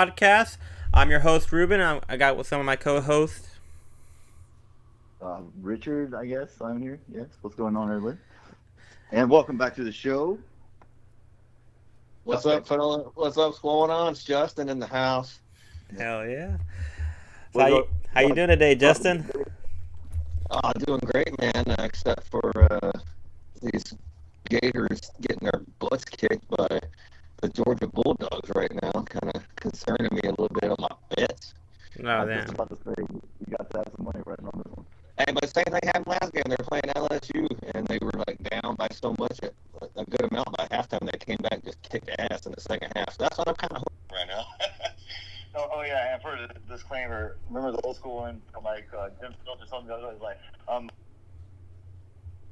podcast. I'm your host, Ruben. I got with some of my co-hosts. Richard, I guess I'm here. Yes, what's going on, everybody? And welcome back to the show. What's up, fella? What's up? What's going on? It's Justin in the house. Hell yeah. So What how you doing today, Justin? Doing great, man. Except for these Gators getting their butts kicked by the Georgia Bulldogs right now, kind of concerning me a little bit on my bets. Oh, I was damn. just about to say we got to have some money right on this one. Hey, but same thing happened last game. They were playing LSU, and they were like down by so much, a good amount by halftime. They came back and just kicked ass in the second half. So that's what I'm kind of hoping right now. Yeah, and for the disclaimer, remember the old school one from like Jim Phillips or something? It was like,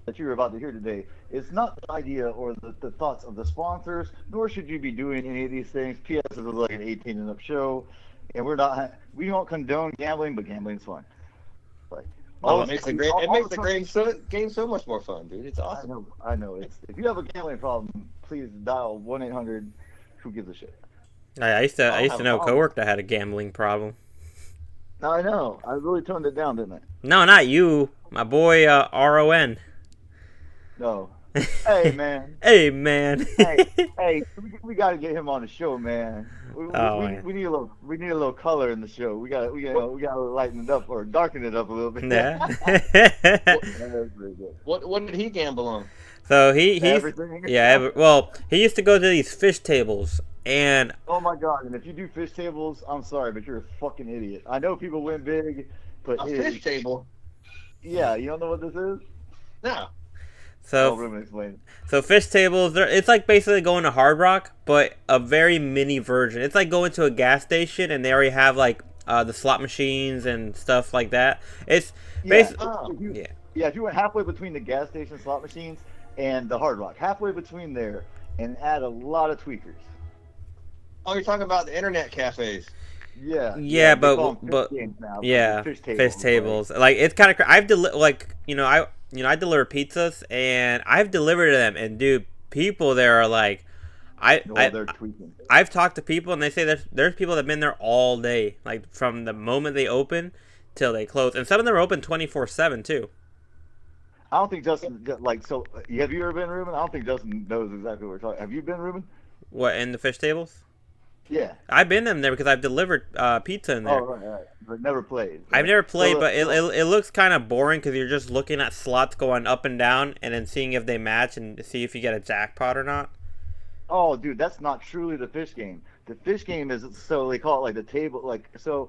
That you were about to hear today is not the idea or the thoughts of the sponsors, nor should you be doing any of these things. P.S. This is like an 18 and up show, and we don't condone gambling, but gambling's fun. Like, It makes the game so much more fun, dude. It's awesome. I know. If you have a gambling problem, please dial 1-800. Who gives a shit? I used to have know a a problem. coworker that had a gambling problem. I know. I really toned it down, didn't I? No, not you. My boy, RON. No. Hey, man. Hey, man. hey, we got to get him on the show, man. Man. We need a little color in the show. We got to lighten it up or darken it up a little bit. Yeah. That's pretty good. What did he gamble on? So he's Everything. he used to go to these fish tables, and Oh my God! And if you do fish tables, I'm sorry, but you're a fucking idiot. I know people win big, but A fish table? Yeah, you don't know what this is? No. so Ruben explain. So fish tables, it's like basically going to Hard Rock, but a very mini version. It's like going to a gas station and they already have like the slot machines and stuff like that. It's basically If you went halfway between the gas station slot machines and the Hard Rock, halfway between there, and add a lot of tweakers. Oh, you're talking about the internet cafes. Yeah. Yeah, they but- call 'em but- fish games now, yeah, fish fish tables. Like it's kind of I've I deliver pizzas and I've delivered to them, and dude, people there are like, They're tweaking. I've talked to people and they say there's people that've been there all day, like from the moment they open till they close, and some of them are open 24/7 too. I don't think Justin so. Have you ever been, Ruben? I don't think Justin knows exactly what we're talking. Have you been, Ruben? What, in the fish tables? Yeah. I've been in there because I've delivered pizza in there. Oh, right. But never played. I've never played, So, but it looks kind of boring because you're just looking at slots going up and down and then seeing if they match and see if you get a jackpot or not. Oh, dude, that's not truly the fish game. The fish game is, so they call it like the table, like, so,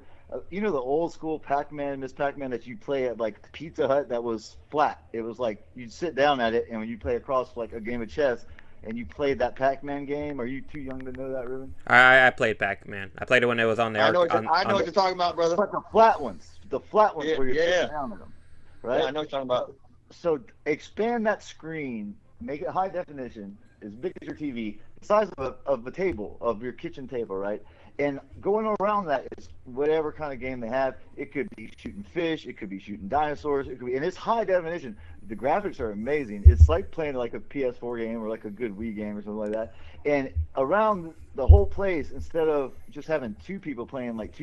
you know the old school Pac-Man, Miss Pac-Man that you play at like Pizza Hut that was flat. It was like you'd sit down at it, and when you play across like a game of chess, and you played that Pac-Man game. Are you too young to know that, Ruben? I played Pac-Man. I played it when it was on there. I know what you're talking about, brother. But the flat ones where you're sitting down at them, right? Yeah, I know what you're talking about. So expand that screen, make it high definition, as big as your TV, the size of a table, of your kitchen table, right? And going around that is whatever kind of game they have. It could be shooting fish, it could be shooting dinosaurs, it could be, and it's high definition. The graphics are amazing. It's like playing like a PS4 game or like a good Wii game or something like that. And around the whole place, instead of just having two people playing like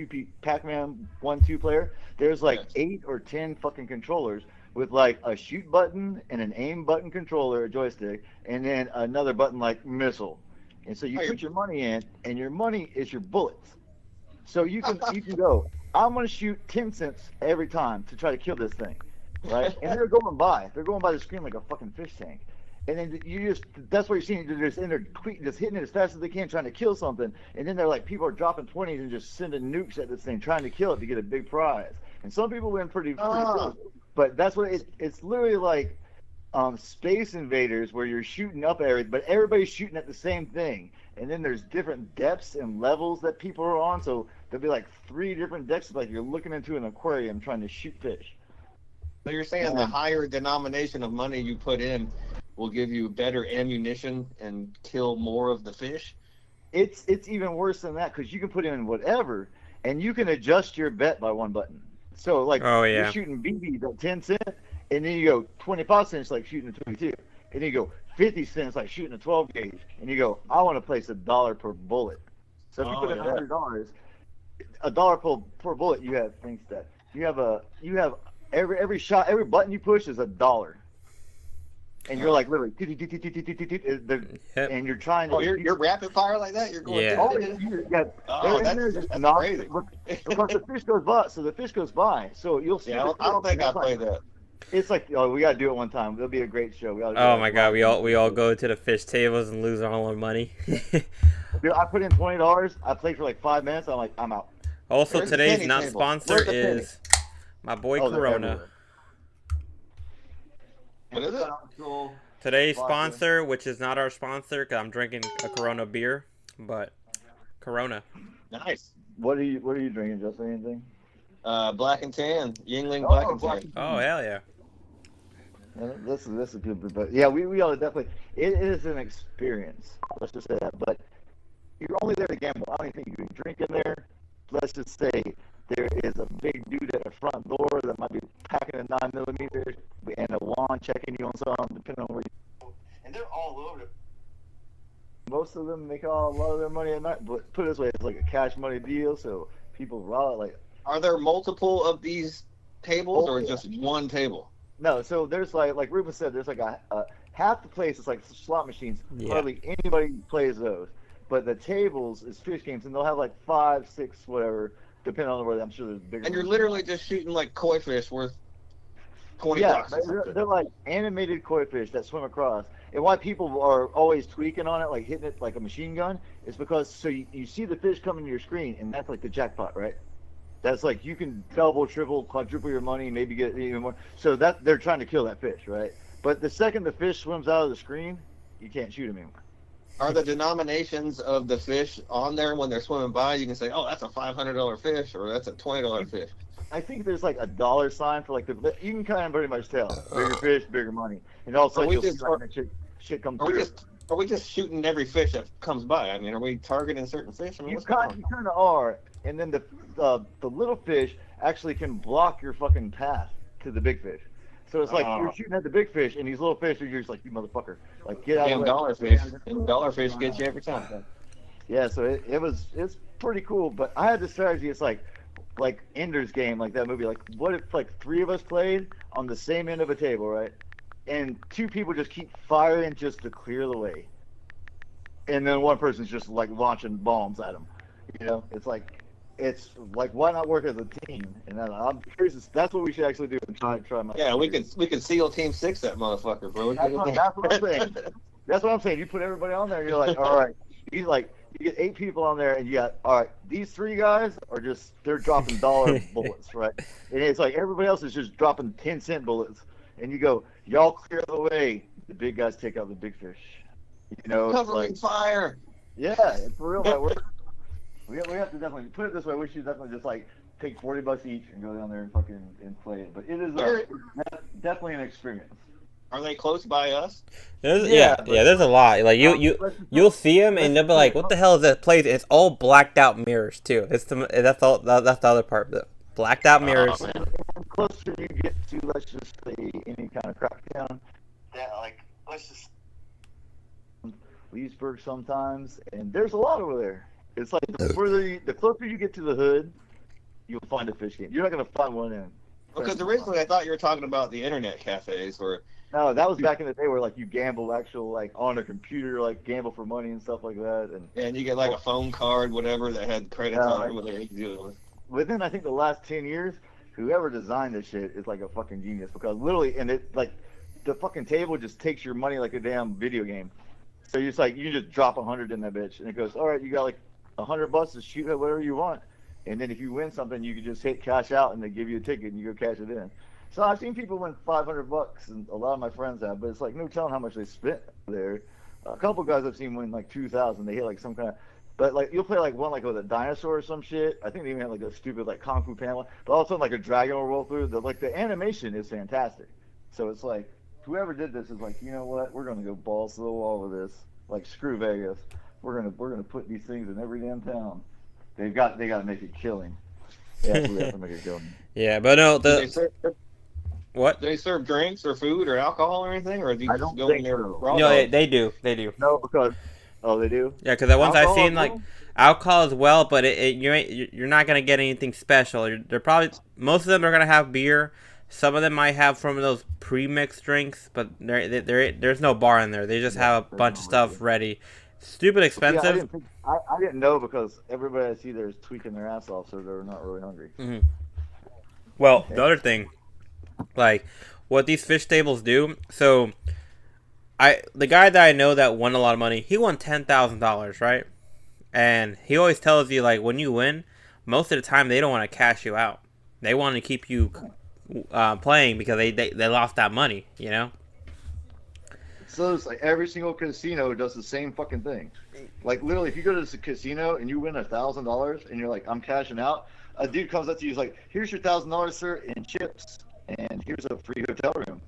Pac-Man 1-2 player, there's like 8 or 10 fucking controllers with like a shoot button and an aim button controller, a joystick, and then another button like missile. And so you put your money in, and your money is your bullets. So you can go, I'm going to shoot 10 cents every time to try to kill this thing, right? And they're going by the screen like a fucking fish tank. And then that's what you're seeing. They're just in there just hitting it as fast as they can, trying to kill something. And then they're like, people are dropping 20s and just sending nukes at this thing, trying to kill it to get a big prize. And some people win pretty good. But that's what it's literally like Space Invaders, where you're shooting up everything, but everybody's shooting at the same thing. And then there's different depths and levels that people are on. So there'll be like 3 different depths, like you're looking into an aquarium trying to shoot fish. So you're saying the higher denomination of money you put in will give you better ammunition and kill more of the fish? It's even worse than that, because you can put in whatever, and you can adjust your bet by one button. So like you're shooting BBs at 10 cents, and then you go 25 cents like shooting a 22, and then you go 50 cents like shooting a 12 gauge, and you go, I want to place $1 per bullet. So if you put in $100, $1 per bullet. You have things that you have every shot, every button you push is $1. And you're like literally, and you're trying to. Oh, you're rapid fire like that. You're going. Yeah. That's crazy. Because the fish goes by, so the fish goes by, so you'll see. Yeah, I don't think I played that. It's like, oh, we gotta do it one time. It'll be a great show. Oh my god, we all go to the fish tables and lose all our money. Dude, I put in $20. I played for like 5 minutes. I'm like, I'm out. Also, Where's the today's penny not table? sponsor Where's the penny? is my boy Oh, they're Corona. everywhere. What is it? Today's Sponsor. sponsor, which is not our sponsor, because I'm drinking a Corona beer, but Corona. Nice. What are you drinking? Just anything? Black and tan. Yingling Oh, Black and Black tan. Oh hell yeah! This is good, but yeah, we ought to definitely. It is an experience. Let's just say that. But you're only there to gamble. I don't even think you can drink in there. Let's just say there is a big dude at the front door that might be packing a 9mm and a wand checking you on something, depending on where you. And they're all over. Most of them make a lot of their money at night. But put it this way, it's like a cash money deal, so people raw like. Are there multiple of these tables or just one table? No, so there's like Ruben said, there's like a half the place is like slot machines. Yeah. Hardly anybody plays those. But the tables is fish games, and they'll have like 5, 6, whatever, depending on where. I'm sure there's bigger. And you're literally just shooting like koi fish worth 20 yeah, bucks. or something. they're like animated koi fish that swim across. And why people are always tweaking on it, like hitting it like a machine gun, is because so you see the fish coming to your screen, and that's like the jackpot, right? That's like you can double, triple, quadruple your money, maybe get even more. So that they're trying to kill that fish, right? But the second the fish swims out of the screen, you can't shoot him anymore. Are the denominations of the fish on there when they're swimming by? You can say, oh, that's a $500 fish or that's a $20 fish. I think there's like a dollar sign for like you can kind of pretty much tell bigger fish, bigger money, and also you'll see like that shit come through. Are we just shooting every fish that comes by? I mean, are we targeting certain fish? I mean, You what's going kind on? of are, and then the little fish actually can block your fucking path to the big fish. So it's like you're shooting at the big fish, and these little fish are just like, you motherfucker, like get out Damn of the way. dollar fish. And dollar fish gets you every time. Yeah, so it's pretty cool, but I had the strategy. It's like Ender's Game, like that movie. Like, what if like 3 of us played on the same end of a table, right? And 2 people just keep firing just to clear the way, and then one person's just like launching bombs at them. You know, it's like why not work as a team? And I'm curious. That's what we should actually do and try. Yeah, we could SEAL Team 6 that motherfucker, bro. That's what I'm saying. That's what I'm saying. You put everybody on there, and you're like, all right. You get 8 people on there, and you got, all right, these 3 guys are they're dropping dollar bullets, right? And it's like everybody else is just dropping 10-cent bullets, and you go, y'all clear the way. The big guys take out the big fish. You know, Covering fire. Yeah, it's for real. That works. We have to definitely put it this way. We should definitely just like take $40 each and go down there and fucking play it. But it is definitely an experience. Are they close by us? There's a lot. Like you'll see them and they'll be like, "What the hell is that place?" And it's all blacked out mirrors too. That's the other part. The blacked out mirrors. The closer you get to, let's just say, any kind of crackdown, let's just Leesburg sometimes, and there's a lot over there. It's like the closer you get to the hood, you'll find a fish game. You're not gonna find one in. Because originally I thought you were talking about the internet cafes where. No, that was back in the day where like you gamble like on a computer, like gamble for money and stuff like that, and you get like a phone card, whatever that had credits on it, whatever you could do it with. Within I think the last 10 years, whoever designed this shit is like a fucking genius, because literally, and it like the fucking table just takes your money like a damn video game. So it's like you just drop 100 in that bitch, and it goes, all right, you got like $100 to shoot at whatever you want, and then if you win something, you can just hit cash out, and they give you a ticket, and you go cash it in. So I've seen people win $500, and a lot of my friends have, but it's like no telling how much they spent there. A couple guys I've seen win like 2,000. They hit like some kind of, but like you'll play like one like with a dinosaur or some shit. I think they even had like a stupid like Kung Fu Panda one, but all of a sudden like a dragon will roll through. The animation is fantastic. So it's like whoever did this is like, you know what? We're gonna go balls to the wall with this. Like screw Vegas. We're gonna put these things in every damn town. They got to make a killing. They absolutely have to make a killing. Yeah, but no, what? Do they serve drinks or food or alcohol or anything, or do you just go in there raw? No, they do. No, because they do. Yeah, because the ones I've seen, like alcohol as well, but you're not gonna get anything special. They're probably most of them are gonna have beer. Some of them might have from those pre-mixed drinks, but there's no bar in there. They just have a bunch of stuff ready. Stupid expensive. Yeah, I didn't know because everybody I see there is tweaking their ass off, so they're not really hungry. Mm-hmm. Well, the other thing, like what these fish tables do. So, the guy that I know that won a lot of money, he won $10,000, right? And he always tells you like when you win, most of the time they don't want to cash you out. They want to keep you playing because they lost that money, you know. So it's like every single casino does the same fucking thing. Like literally, if you go to this casino and you win $1,000 and you're like, I'm cashing out, a dude comes up to you, he's like, here's your $1,000, sir, in chips, and here's a free hotel room.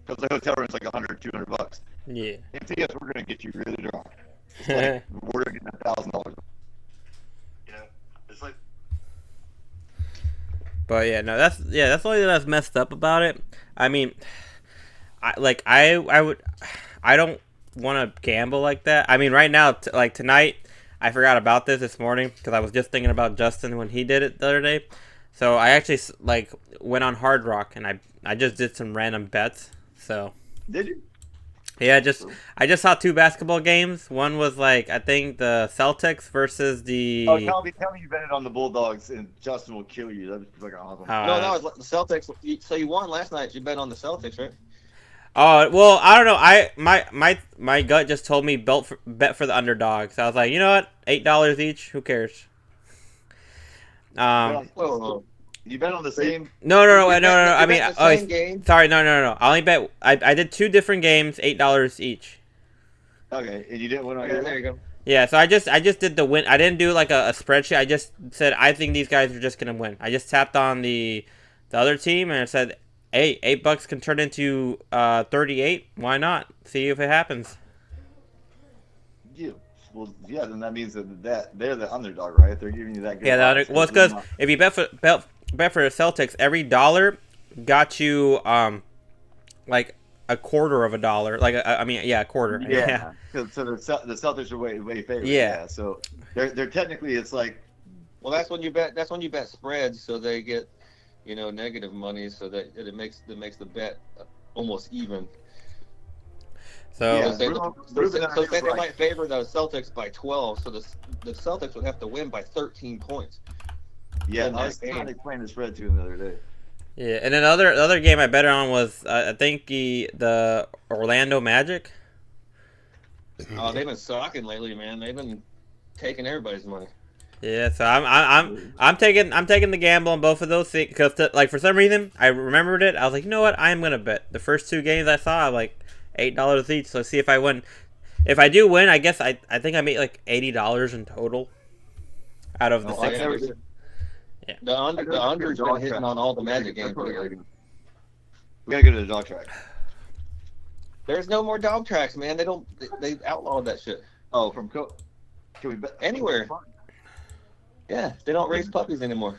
Because the hotel room's like $100, $200. Yeah. And yes, we're gonna get you really drunk. It's like we're getting $1,000. You know, it's like. But yeah, no, that's the only thing that's messed up about it. I mean, I don't want to gamble like that. I mean, right now, like tonight, I forgot about this morning because I was just thinking about Justin when he did it the other day. So I actually like went on Hard Rock and I just did some random bets. So Did you? yeah, I just saw 2 basketball games. One was like I think the Celtics versus the. Oh, tell me you betted on the Bulldogs and Justin will kill you. That'd be fucking awesome. No, it was the Celtics. So you won last night. You bet on the Celtics, right? Oh well, I don't know. My gut just told me bet for the underdog. So I was like, you know what, $8 each. Who cares? Whoa. You bet on the same. No. I mean, game? sorry, no. I only bet. I did 2 different games, $8 each. Okay, and you didn't win on Okay, your. there you go. Yeah, so I just did the win. I didn't do like a spreadsheet. I just said I think these guys are just gonna win. I just tapped on the other team and it said, hey, $8 can turn into 38. Why not? See if it happens. Yeah. Well, yeah, then that means that they're the underdog, right? They're giving you that good. Yeah, odds. well, it's because if you bet for the Celtics, every dollar got you like a quarter of a dollar. Like a quarter. Yeah. So the Celtics are way favored. Yeah. So they're technically it's like. Well, that's when you bet spreads, so they get, negative money, so that it makes the bet almost even. So Yeah. So say they might favor the Celtics by 12, so the Celtics would have to win by 13 points. Yeah, in I that was game. trying to explain the spread to him the other day. yeah, and then the other game I bet on was I think the Orlando Magic. Oh, they've been sucking lately, man. They've been taking everybody's money. Yeah, so I'm taking the gamble on both of those things because like for some reason I remembered it. I was like, you know what, I'm gonna bet the first 2 games I saw like $8 each. So see if I win. If I do win, I guess I think I made like $80 in total out of the 6. Yeah. The under's been hitting on all the Magic games. We gotta go to the dog track. There's no more dog tracks, man. They outlawed that shit. Oh, can we bet Anywhere. Yeah, they don't raise puppies anymore.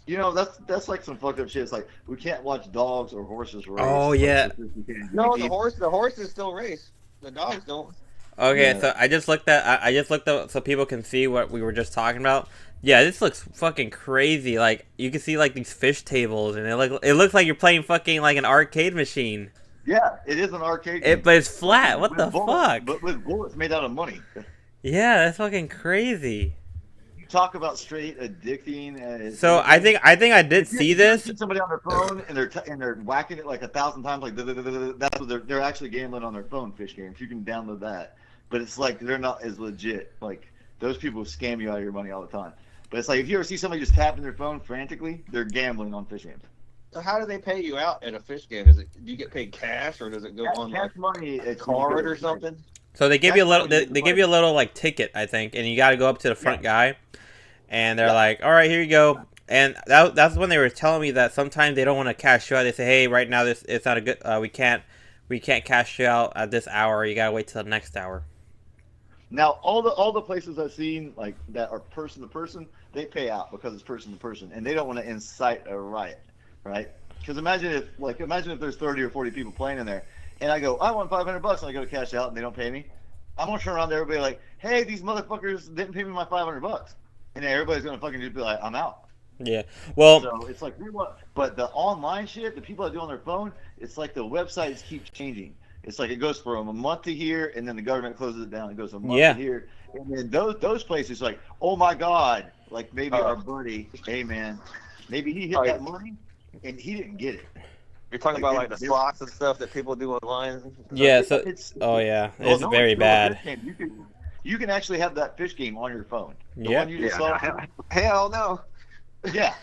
That's like some fucked up shit. It's like we can't watch dogs or horses race. Oh, yeah. No, the horses still race. The dogs don't. Okay, Yeah. so I just looked up so people can see what we were just talking about. Yeah, this looks fucking crazy. Like you can see like these fish tables, and it looks like you're playing fucking like an arcade machine. Yeah, it is an arcade game. But it's flat. What the bullets, fuck? But with bullets made out of money. Yeah, that's fucking crazy. You talk about straight addicting. So I think I did see this. See somebody on their phone and they're whacking it like 1,000 times, like that's what they're actually gambling on their phone. Fish games. You can download that, but it's like they're not as legit. Like those people scam you out of your money all the time. But it's like if you ever see somebody just tapping their phone frantically, they're gambling on fish games. So how do they pay you out at a fish game? Do you get paid cash or does it go on Cash like money, a card or something? So they give you a little. That's They give you a little like ticket, I think, and you got to go up to the front guy, and they're like, "All right, here you go." And that's when they were telling me that sometimes they don't want to cash you out. They say, "Hey, right now it's not a good. We can't cash you out at this hour. You gotta wait till the next hour." Now, all the places I've seen like that are person to person, they pay out because it's person to person, and they don't want to incite a riot, right? Because imagine if there's 30 or 40 people playing in there, and I go, I won $500, and I go to cash out, and they don't pay me. I'm gonna turn around to everybody like, hey, these motherfuckers didn't pay me my $500, and then everybody's gonna fucking just be like, I'm out. Yeah. Well, So it's like, but the online shit, the people that do on their phone, it's like the websites keep changing. It's like it goes from a month to here, and then the government closes it down. It goes from a month Yeah. to here, and then those places like, oh my god, like maybe our buddy, hey man, maybe he hit that money, and he didn't get it. You're talking about like the slots and stuff that people do online. yeah. So, It's oh yeah, well, it's no, very still a bad. fish game. You can actually have that fish game on your phone. The Yeah. one you just saw. Hell no. Yeah.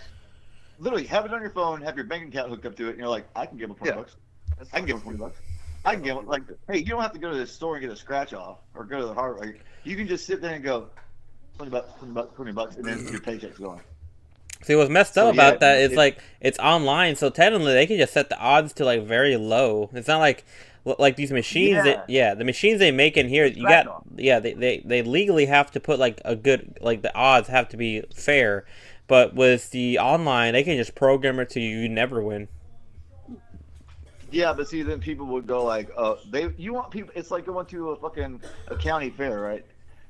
Literally, have it on your phone, have your bank account hooked up to it, and you're like, I can give him $20. I can give him $20. I can give him, like, hey, you don't have to go to the store and get a scratch off or go to the hardware. You can just sit there and go, $20, and then your paycheck's going. See, what's messed So, up about yeah, that is like it's online, so technically they can just set the odds to like very low. It's not like these machines. Yeah. The machines they make in here, you Scratch got off. they legally have to put like a good like the odds have to be fair, but with the online they can just program it to you never win. Yeah, but see, then people would go like, you want people, it's like going to a county fair, right?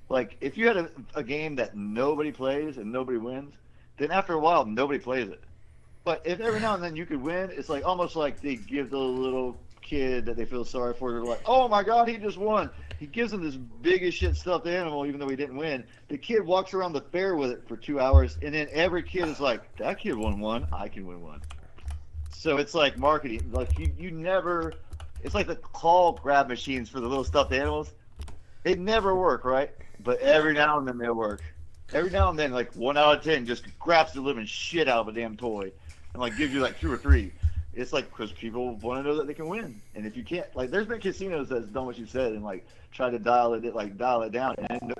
Like, if you had a game that nobody plays and nobody wins, then after a while, nobody plays it. But if every now and then you could win, it's like almost like they give the little kid that they feel sorry for, they're like, oh my god, he just won. He gives him this big as shit stuffed animal, even though he didn't win. The kid walks around the fair with it for 2 hours, and then every kid is like, that kid won one, I can win one. So it's like marketing. Like you never. It's like the claw grab machines for the little stuffed animals. They never work, right? But every now and then they'll work. Every now and then, like 1 out of 10 just grabs the living shit out of a damn toy, and like gives you like 2 or 3. It's like because people want to know that they can win, and if you can't, like, there's been casinos that's done what you said and like try to dial it down, and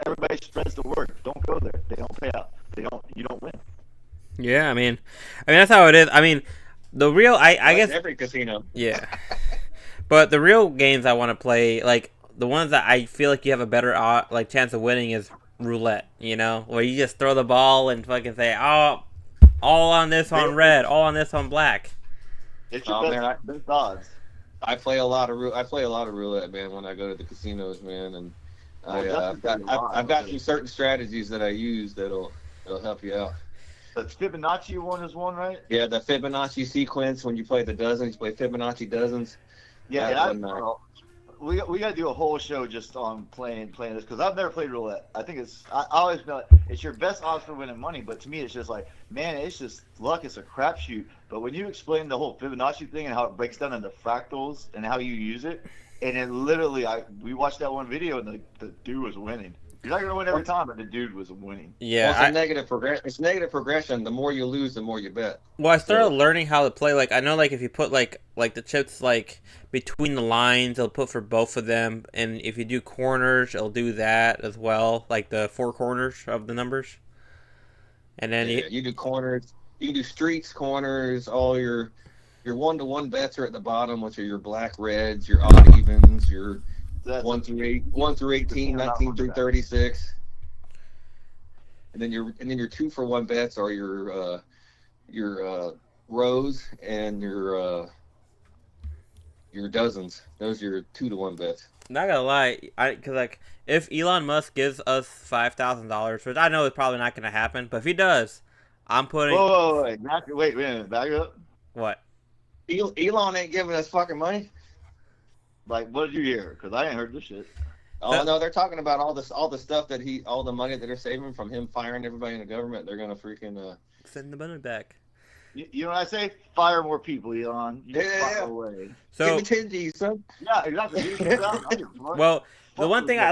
everybody spreads the word. Don't go there. They don't pay out. You don't win. Yeah, I mean that's how it is. I mean, the real I guess every casino. yeah, but the real games I want to play, like the ones that I feel like you have a better like chance of winning, is roulette. You know, where you just throw the ball and fucking say, oh, all on this on red, all on this on black. It's your best odds. I play a lot of roulette, man, when I go to the casinos, man, and I've got some certain strategies that I use that'll help you out. The Fibonacci one is one, right? Yeah, the Fibonacci sequence, when you play the dozens, you play Fibonacci dozens. Yeah, we got to do a whole show just on playing this, because I've never played roulette. I think I always know it's your best odds for winning money, but to me it's just like, man, it's just luck. It's a crapshoot. But when you explain the whole Fibonacci thing and how it breaks down into fractals and how you use it, and it literally, we watched that one video and the dude was winning. You're not gonna win every time, but the dude was winning. Yeah, well, it's negative progression. The more you lose, the more you bet. Well, I started learning how to play. Like, I know, like, if you put like the chips like between the lines, it'll put for both of them, and if you do corners, it'll do that as well, like the 4 corners of the numbers. And then you do corners, you do streets, corners, all your 1-to-1 bets are at the bottom, which are your black reds, your odd evens, your 1 through 18, 19 through 36, and then your 2-for-1 bets are your rows and your dozens. Those are your 2-to-1 bets. Not gonna lie, because like if Elon Musk gives us $5,000, which I know is probably not gonna happen, but if he does, I'm putting. Wait a minute, back up. What? Elon ain't giving us fucking money. Like, what did you hear? Because I ain't heard this shit. Oh no, they're talking about all the stuff that all the money that they're saving from him firing everybody in the government. They're gonna freaking send the money back. You know what I say? Fire more people, Elon. You yeah. Away. So give me 10 G's, son. Yeah, exactly. Well, the one thing I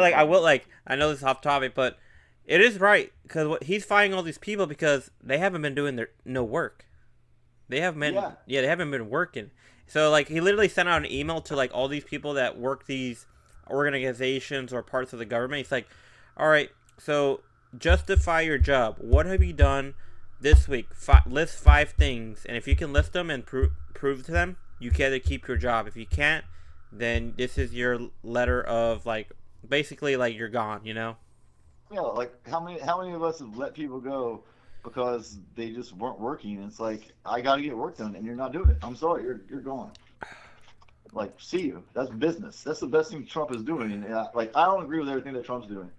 know this is off topic, but it is right, because he's firing all these people because they haven't been doing no work. They haven't been they haven't been working. So like he literally sent out an email to like all these people that work these organizations or parts of the government. He's like, all right, so justify your job. What have you done this week? List 5 things, and if you can list them and prove to them, you can either keep your job. If you can't, then this is your letter of like basically like you're gone, you know? Yeah, like how many of us have let people go because they just weren't working? It's like, I got to get work done, and you're not doing it. I'm sorry, you're gone. Like, see you. That's business. That's the best thing Trump is doing. And like, I don't agree with everything that Trump's doing,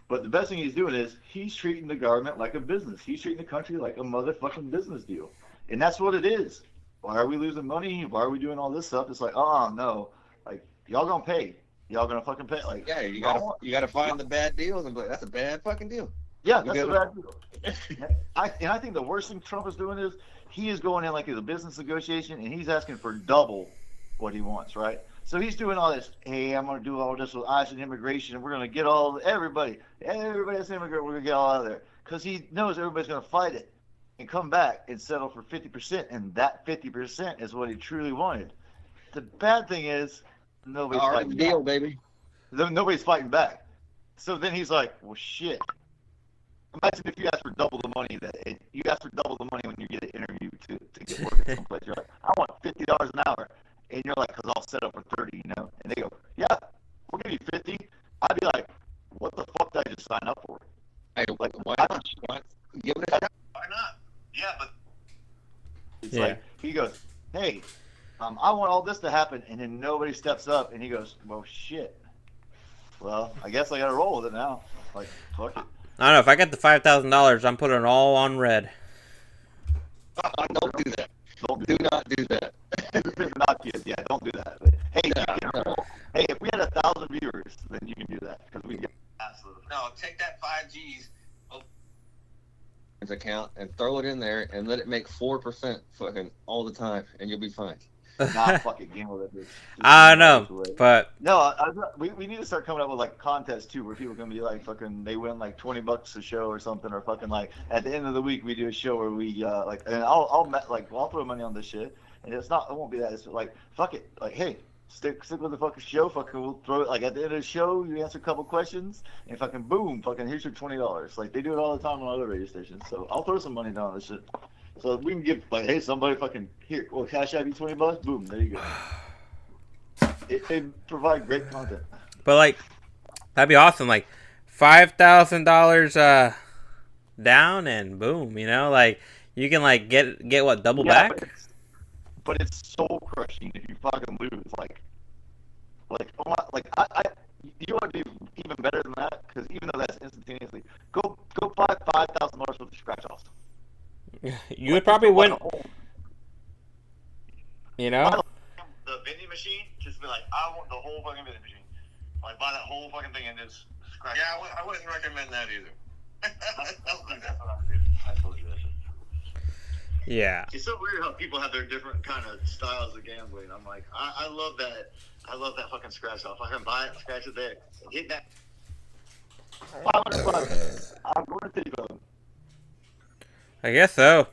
but the best thing he's doing is he's treating the government like a business. He's treating the country like a motherfucking business deal, and that's what it is. Why are we losing money? Why are we doing all this stuff? It's like, oh no, like y'all gonna pay. Y'all gonna fucking pay. Like, Yeah, you gotta find the bad deals and be like, that's a bad fucking deal. yeah, that's a bad deal. I think the worst thing Trump is doing is he is going in like it's a business negotiation and he's asking for double what he wants, right? So he's doing all this. Hey, I'm gonna do all this with ICE and immigration, and we're gonna get everybody that's immigrant. We're gonna get all out of there because he knows everybody's gonna fight it and come back and settle for 50%, and that 50% is what he truly wanted. The bad thing is nobody's Already fighting the deal, back. baby. Nobody's fighting back. So then he's like, well, shit. Imagine if you ask for double the money you ask for double the money when you get an interview to get work at someplace. You're like, I want $50 an hour, and you're like, because I'll set up for 30, you know. And they go, yeah, we'll give you 50. I'd be like, what the fuck did I just sign up for? Hey, Like, why I- not? Give it a shot. Why not? Yeah, but It's Yeah. like he goes, hey, I want all this to happen, and then nobody steps up, and he goes, well, shit. Well, I guess I got to roll with it now. Like, fuck it. I don't know. If I get the $5,000, I'm putting it all on red. Don't do that. Don't Do not do that. This is not good. Yeah, don't do that. But, hey, Yeah, you can no. roll. Hey, if we had 1,000 viewers, then you can do that because we get. absolutely. No, take that 5Gs account and throw it in there and let it make 4% fucking all the time, and you'll be fine. Nah, fuck it, game with it. Just I don't this know, way. but No, we need to start coming up with like contests too, where people can be like fucking they win like $20 a show or something, or fucking like at the end of the week we do a show where we like, and I'll throw money on this shit, and it won't be that. It's like fuck it, like hey. Stick with the fucking show. Fucking, we'll throw it like at the end of the show. You answer a couple questions, and fucking boom, fucking here's your $20. Like they do it all the time on other radio stations. So I'll throw some money down on this shit. So we can give like, hey, somebody fucking here. Well, cash out you $20. Boom, there you go. They provide great content. but like that'd be awesome. Like $5,000 down and boom, you know, like you can like get what double back. But it's soul crushing if you fucking lose. Like you want to do even better than that because even though that's instantaneously, go buy $5,000 worth of scratch offs. You would probably win. You know. The vending machine, just be like, I want the whole fucking vending machine. Like, buy that whole fucking thing and just scratch. Yeah, I wouldn't recommend that either. Don't do that. I told you that shit. Yeah. It's so weird how people have their different kind of styles of gambling. I'm like, I love that. I love that fucking scratch off. I can buy it, scratch it there, hit that. $500. I'm going to City Club. I guess so.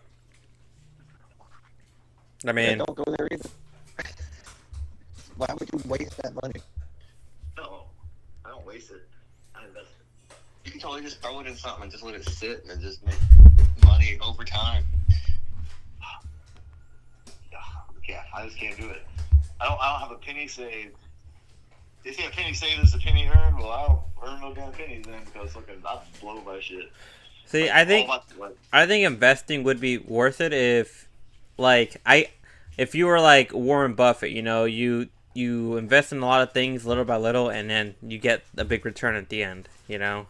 I Yeah, mean, don't go there either. Why would you waste that money? No, I don't waste it. I invest it. You can totally just throw it in something and just let it sit and just make money over time. Yeah, I just can't do it. I don't have a penny saved. They say a penny saved is a penny earned. Well, I don't earn no damn pennies then because fucking I blow my shit. see, Like, I think all my- I think investing would be worth it if, like, if you were like Warren Buffett, you know, you invest in a lot of things little by little, and then you get a big return at the end, you know.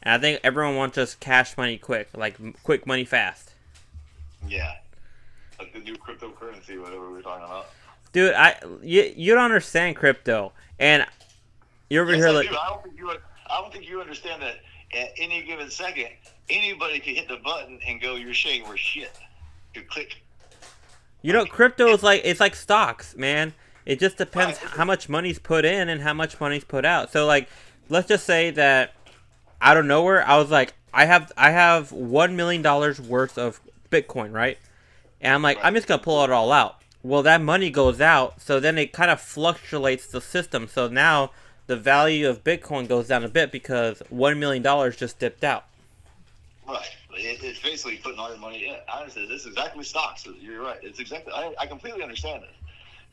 And I think everyone wants just cash money quick, like quick money fast. Yeah. Like the new cryptocurrency, whatever we were talking about. Dude, you don't understand crypto, and you're over Yes, here I like, do. I don't think you understand that at any given second, anybody can hit the button and go, "You're shit, we're shit." You click. you know, crypto is like, it's like stocks, man. It just depends Right. how much money's put in and how much money's put out. So like, let's just say that out of nowhere, I was like, I have $1 million worth of Bitcoin, right? And I'm like, Right. I'm just gonna pull it all out. Well, that money goes out, so then it kind of fluctuates the system. So now the value of Bitcoin goes down a bit because $1 million just dipped out. Right. It's basically putting all your money in. I understand. This is exactly stocks. You're right. It's exactly. I completely understand this.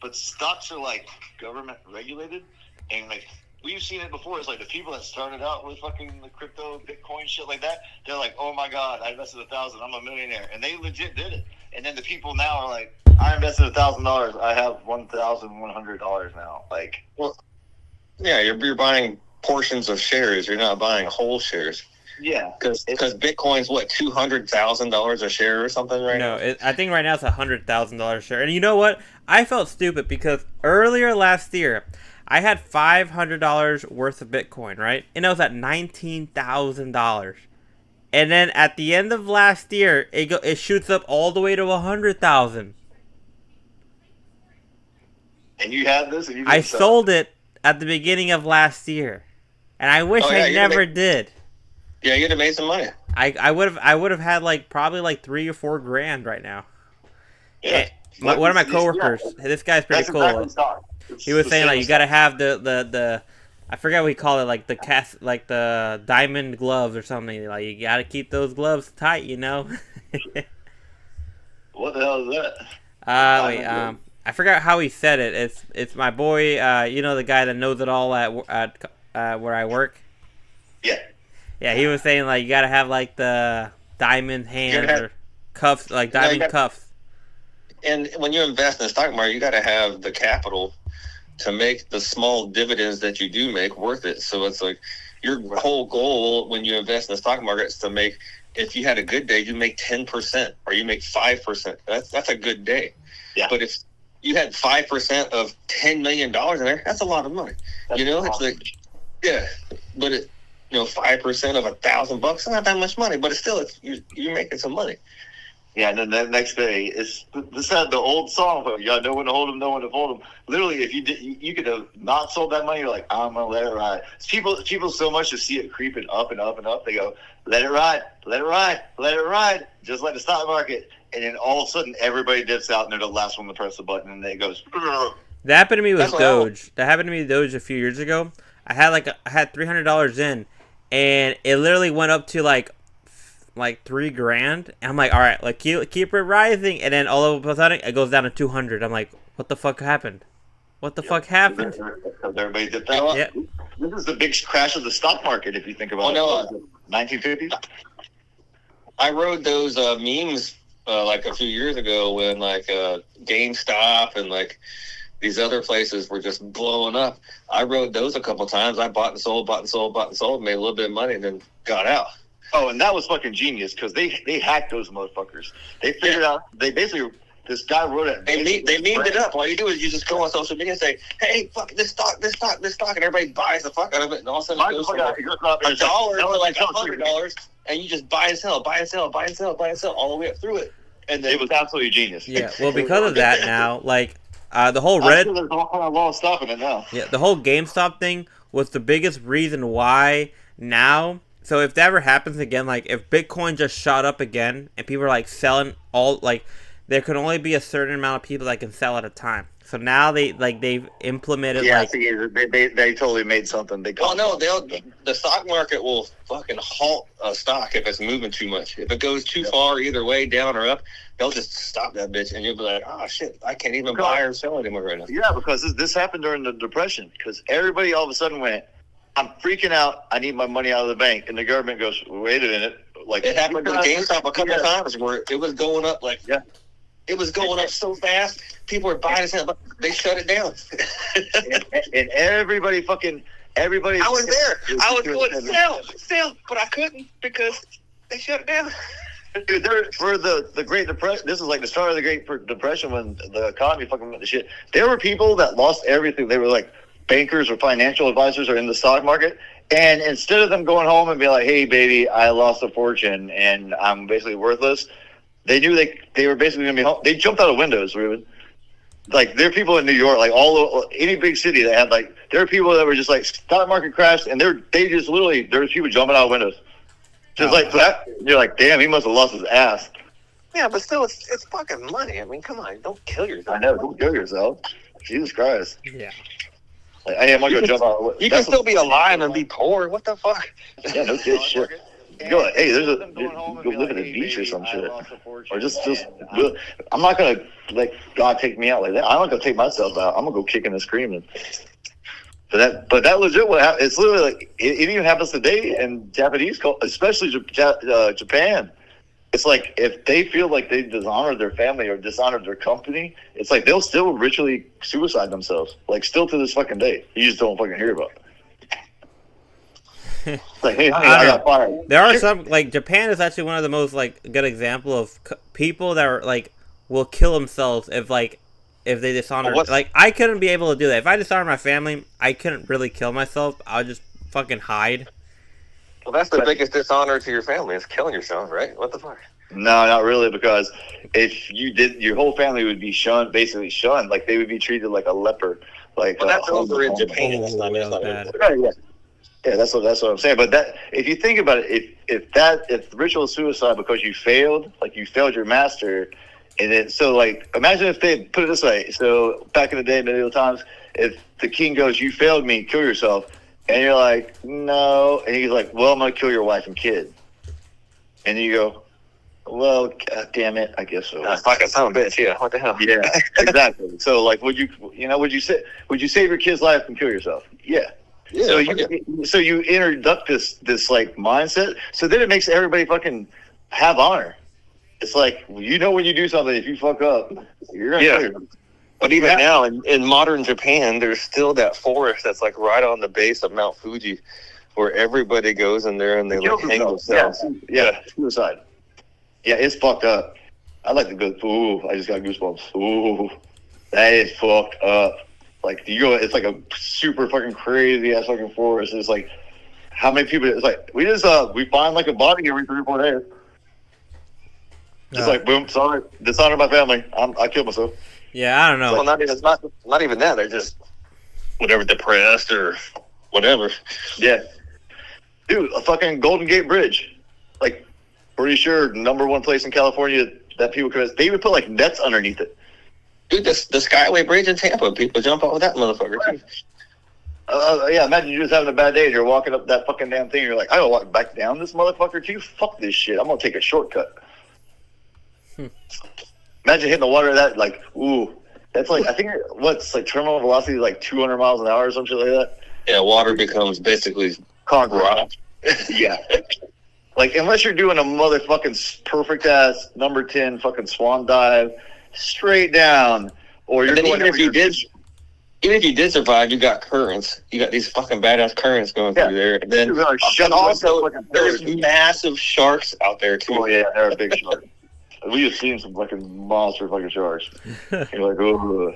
But stocks are like government regulated, and like we've seen it before. It's like the people that started out with fucking the crypto, Bitcoin, shit like that. They're like, oh my god, I invested $1,000, I'm a millionaire, and they legit did it. And then the people now are like, I invested $1,000, I have $1,100 now. Like, well, yeah, you're buying portions of shares. You're not buying whole shares. yeah, Because Bitcoin's what, $200,000 a share or something right now? No, I think right now it's $100,000 share. And you know what? I felt stupid because earlier last year, I had $500 worth of Bitcoin, right? And it was at $19,000. And then at the end of last year, it shoots up all the way to $100,000. and you had this, and you I didn't sell it. sold it at the beginning of last year, and I wish Oh, yeah, I you never made- did. Yeah, you'd have made some money. I would have had like probably like $3 or $4 grand right now. Yeah. One of my Yeah, coworkers, this guy's pretty that's cool. exactly stock. It's He was the saying same like you as gotta have the I forget what he called it, like the cast, like the diamond gloves or something. Like you gotta keep those gloves tight, you know. what the hell is that? Wait, Diamond I forgot how he said it. It's my boy, you know, the guy that knows it all at where I work. Yeah. Yeah, he was saying like you gotta have like the diamond hands have- or cuffs, like No, you diamond gotta- cuffs. And when you invest in the stock market, you got to have the capital to make the small dividends that you do make worth it. So it's like your whole goal when you invest in the stock market is to make, if you had a good day, you make 10% or you make 5%. That's a good day. Yeah. But if you had 5% of $10 million in there, that's a lot of money. That's you know, awesome. it's like, yeah, but 5% of $1,000, it's not that much money, but it's still, you're making some money. Yeah, and then the next day, this had the old song, you gotta know when to hold them, know when to fold them. Literally, if you could have not sold that money, you're like, I'm gonna let it ride. People so much to see it creeping up and up and up, they go, let it ride, let it ride, let it ride, just like the stock market. And then all of a sudden, everybody dips out, and they're the last one to press the button, and it goes. That happened to me with That's what I Doge. That happened to me with Doge a few years ago. I had $300 in, and it literally went up to like $3 grand. And I'm like, all right, like keep it rising, and then all of a sudden it goes down to 200. I'm like, what the fuck happened? What the fuck happened? Because everybody dipped out. Yeah. This is the big crash of the stock market, if you think about it. 1950s. I rode those memes like a few years ago when like GameStop and like these other places were just blowing up. I rode those a couple times. I bought and sold, made a little bit of money, and then got out. Oh, and that was fucking genius because they hacked those motherfuckers. They figured out. They basically. This guy wrote it. They memed it up. All you do is you just go on social media and say, "Hey, fuck this stock," and everybody buys the fuck out of it, and all of a sudden it goes from like $1 to like $100, and you just buy and sell all the way up through it. And then It was absolutely genius. Yeah. Well, because of that now, like the whole I'm sure there's all kind of law stopping it now. Yeah, the whole GameStop thing was the biggest reason why now. So if that ever happens again, like if Bitcoin just shot up again and people are like selling all, like there could only be a certain amount of people that can sell at a time. So now they've implemented Yeah, like see, they totally made something. the stock market will fucking halt a stock if it's moving too much. If it goes too far either way, down or up, they'll just stop that bitch, and you'll be like, oh shit, I can't even buy or sell anymore right now. Yeah, because this happened during the Depression. Because everybody all of a sudden went, I'm freaking out. I need my money out of the bank, and the government goes, wait a minute. Like It happened to GameStop a couple of times where it was going up like it was going up so fast. People were buying it, but they shut it down. and everybody. I was there. I was going to sell, but I couldn't because they shut it down. Dude, for the Great Depression, this is like the start of the Great Depression when the economy fucking went to shit. There were people that lost everything. They were like bankers or financial advisors or in the stock market. And instead of them going home and being like, hey, baby, I lost a fortune and I'm basically worthless, they knew they were basically going to be home. They jumped out of windows, Ruben. Like, there are people in New York, like any big city that had like, there are people that were just like, stock market crashed, and they just literally, there's people jumping out of windows. Just like that. You're like, damn, he must have lost his ass. Yeah, but still, it's fucking money. I mean, come on, don't kill yourself. I know, don't kill yourself. Jesus Christ. yeah. Like, hey, I'm going to go jump out. You can still be alive and be poor. What the fuck? Yeah, no kid shit. Go, hey, go live at the beach or some shit. Or just, I'm not going to let God take me out like that. I'm not going to take myself out. I'm going to go kicking and screaming. But that legit what happened. It's literally like it even happens today in Japanese culture, especially Japan. It's like if they feel like they dishonored their family or dishonored their company, it's like they'll still ritually suicide themselves. Like still to this fucking day, you just don't fucking hear about it. It's like, hey, honey, I got fired. There are some like Japan is actually one of the most like good example of people that are like will kill themselves if they dishonor. Like I couldn't be able to do that. If I dishonor my family, I couldn't really kill myself. I would just fucking hide. Well, that's the biggest dishonor to your family is killing yourself, right? What the fuck? No, not really, because if you did, your whole family would be shunned, basically shunned. Like they would be treated like a leper. Like well, that's over in Japan. That's not bad. Yeah, that's what I'm saying. But that, if you think about it, if ritual suicide because you failed your master, and then so like imagine if they put it this way. So back in the day, medieval times, if the king goes, "You failed me, kill yourself," and you're like, "No," and he's like, "Well, I'm gonna kill your wife and kid," and you go, "Well, God damn it, I guess so." Fucking son of a bitch, yeah. What the hell? Yeah, exactly. So like, would you save your kid's life and kill yourself? Yeah. Yeah, so you introduce this like mindset. So then it makes everybody fucking have honor. It's like when you do something, if you fuck up, you're gonna kill yourself. But even now in modern Japan, there's still that forest that's like right on the base of Mount Fuji, where everybody goes in there and they like hang themselves. Yeah, suicide. Yeah, it's fucked up. I like to go. Ooh, I just got goosebumps. Ooh, that is fucked up. Like it's like a super fucking crazy ass fucking forest. It's like how many people? It's like we find like a body every 3 or 4 days. Just like boom, sorry, dishonor my family. I killed myself. Yeah, I don't know. Well, not even that. They're just whatever depressed or whatever. Yeah, dude, a fucking Golden Gate Bridge, like pretty sure #1 place in California that people could. They would put like nets underneath it. Dude, the Skyway Bridge in Tampa, people jump off that motherfucker too. Yeah, imagine you're just having a bad day and you're walking up that fucking damn thing. You're like, I gotta walk back down this motherfucker too. Fuck this shit. I'm gonna take a shortcut. Imagine hitting the water that like, ooh, that's like I think what's like terminal velocity like 200 miles an hour or something like that. Yeah, water becomes basically concrete. Yeah. Like unless you're doing a motherfucking perfect ass #10 fucking swan dive straight down, or you're. Then even if you did survive, you got currents. You got these fucking badass currents going through there. And then also there's massive sharks out there too. Oh yeah, there are big sharks. We have seen some fucking monster fucking sharks. You're like, oh.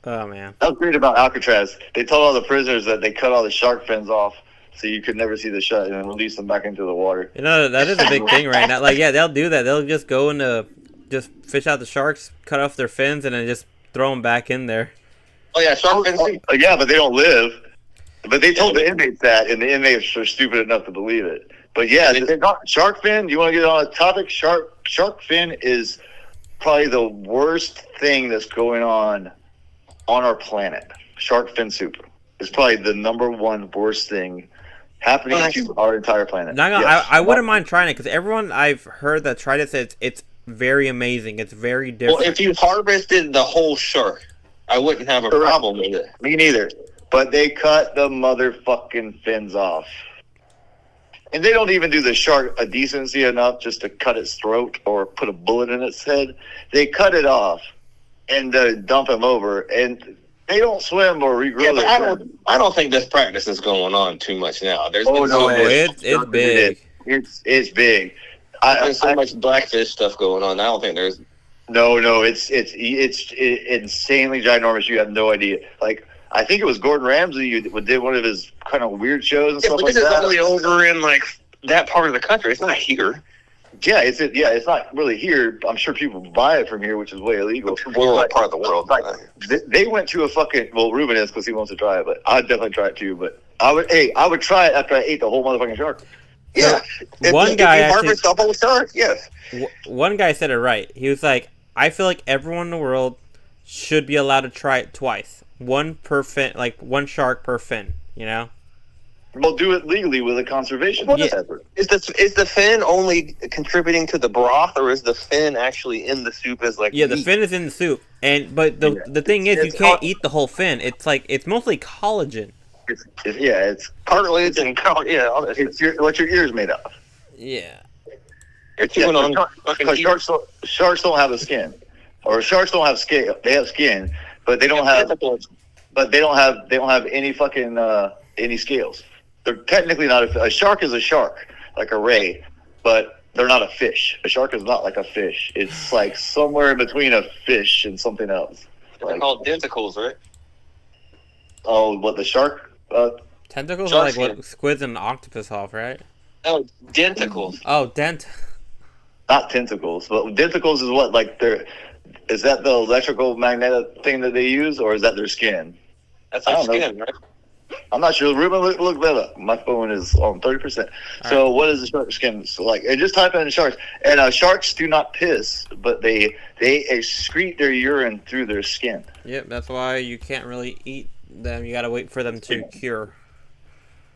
Oh man. That was great about Alcatraz. They told all the prisoners that they cut all the shark fins off, so you could never see the shark, and then release them back into the water. You know that is a big thing right now. Like yeah, they'll do that. They'll just go into just fish out the sharks, cut off their fins, and then just throw them back in there. Oh yeah, shark fins. Yeah, but they don't live. But they told the inmates that, and the inmates are stupid enough to believe it. But yeah, shark fin. You want to get on a topic? Shark fin is probably the worst thing that's going on our planet. Shark fin soup is probably the #1 worst thing happening to our entire planet. I wouldn't mind trying it because everyone I've heard that tried it says it's very amazing. It's very different. Well, if you harvested the whole shark, I wouldn't have a problem with it. Me neither. But they cut the motherfucking fins off. And they don't even do the shark a decency enough just to cut its throat or put a bullet in its head. They cut it off and dump him over. And they don't swim or regrow their fins. I don't think this practice is going on too much now. It's big. It's big. There's so much blackfish stuff going on. I don't think there's. No, it's insanely ginormous. You have no idea. Like I think it was Gordon Ramsay who did one of his kind of weird shows and stuff like that. This is only over in like that part of the country. It's not here. Yeah, it's not really here. I'm sure people buy it from here, which is way illegal. We're part of the world. Like, they went to a fucking Ruben is because he wants to try it, but I'd definitely try it too. But I would try it after I ate the whole motherfucking shark. Yeah, one guy harvest the whole shark. Yes. One guy said it right. He was like, I feel like everyone in the world should be allowed to try it twice. One per fin, like one shark per fin, you know? Well, do it legally with a conservation Yeah. effort. Is the fin only contributing to the broth, or is the fin actually in the soup as like Yeah, the meat? fin is in the soup, but the thing is, you can't eat the whole fin. It's mostly collagen. It's Cartilage and what your ears made of. Yeah. you're chewing on fucking Because sharks don't have a skin, or sharks don't have scale. They have skin, but they don't have. But they don't have any fucking any scales. They're technically not a shark is a shark, like a ray, but they're not a fish. A shark is not like a fish. It's like somewhere in between a fish and something else. They're Like, called denticles, right? oh, what the shark? Tentacles Shark are like what skin. squids and octopus have, right? Oh, denticles. Oh, Not tentacles, but denticles is what like is that the electrical magnetic thing that they use, or is that their skin? That's I like don't know. skin, right? I'm not sure. Ruben, look that up. My phone is on 30%. So what is the shark skin like? And just type in sharks. And sharks do not piss, but they excrete their urine through their skin. Yep, that's why you can't really eat them. You gotta wait for them to cure.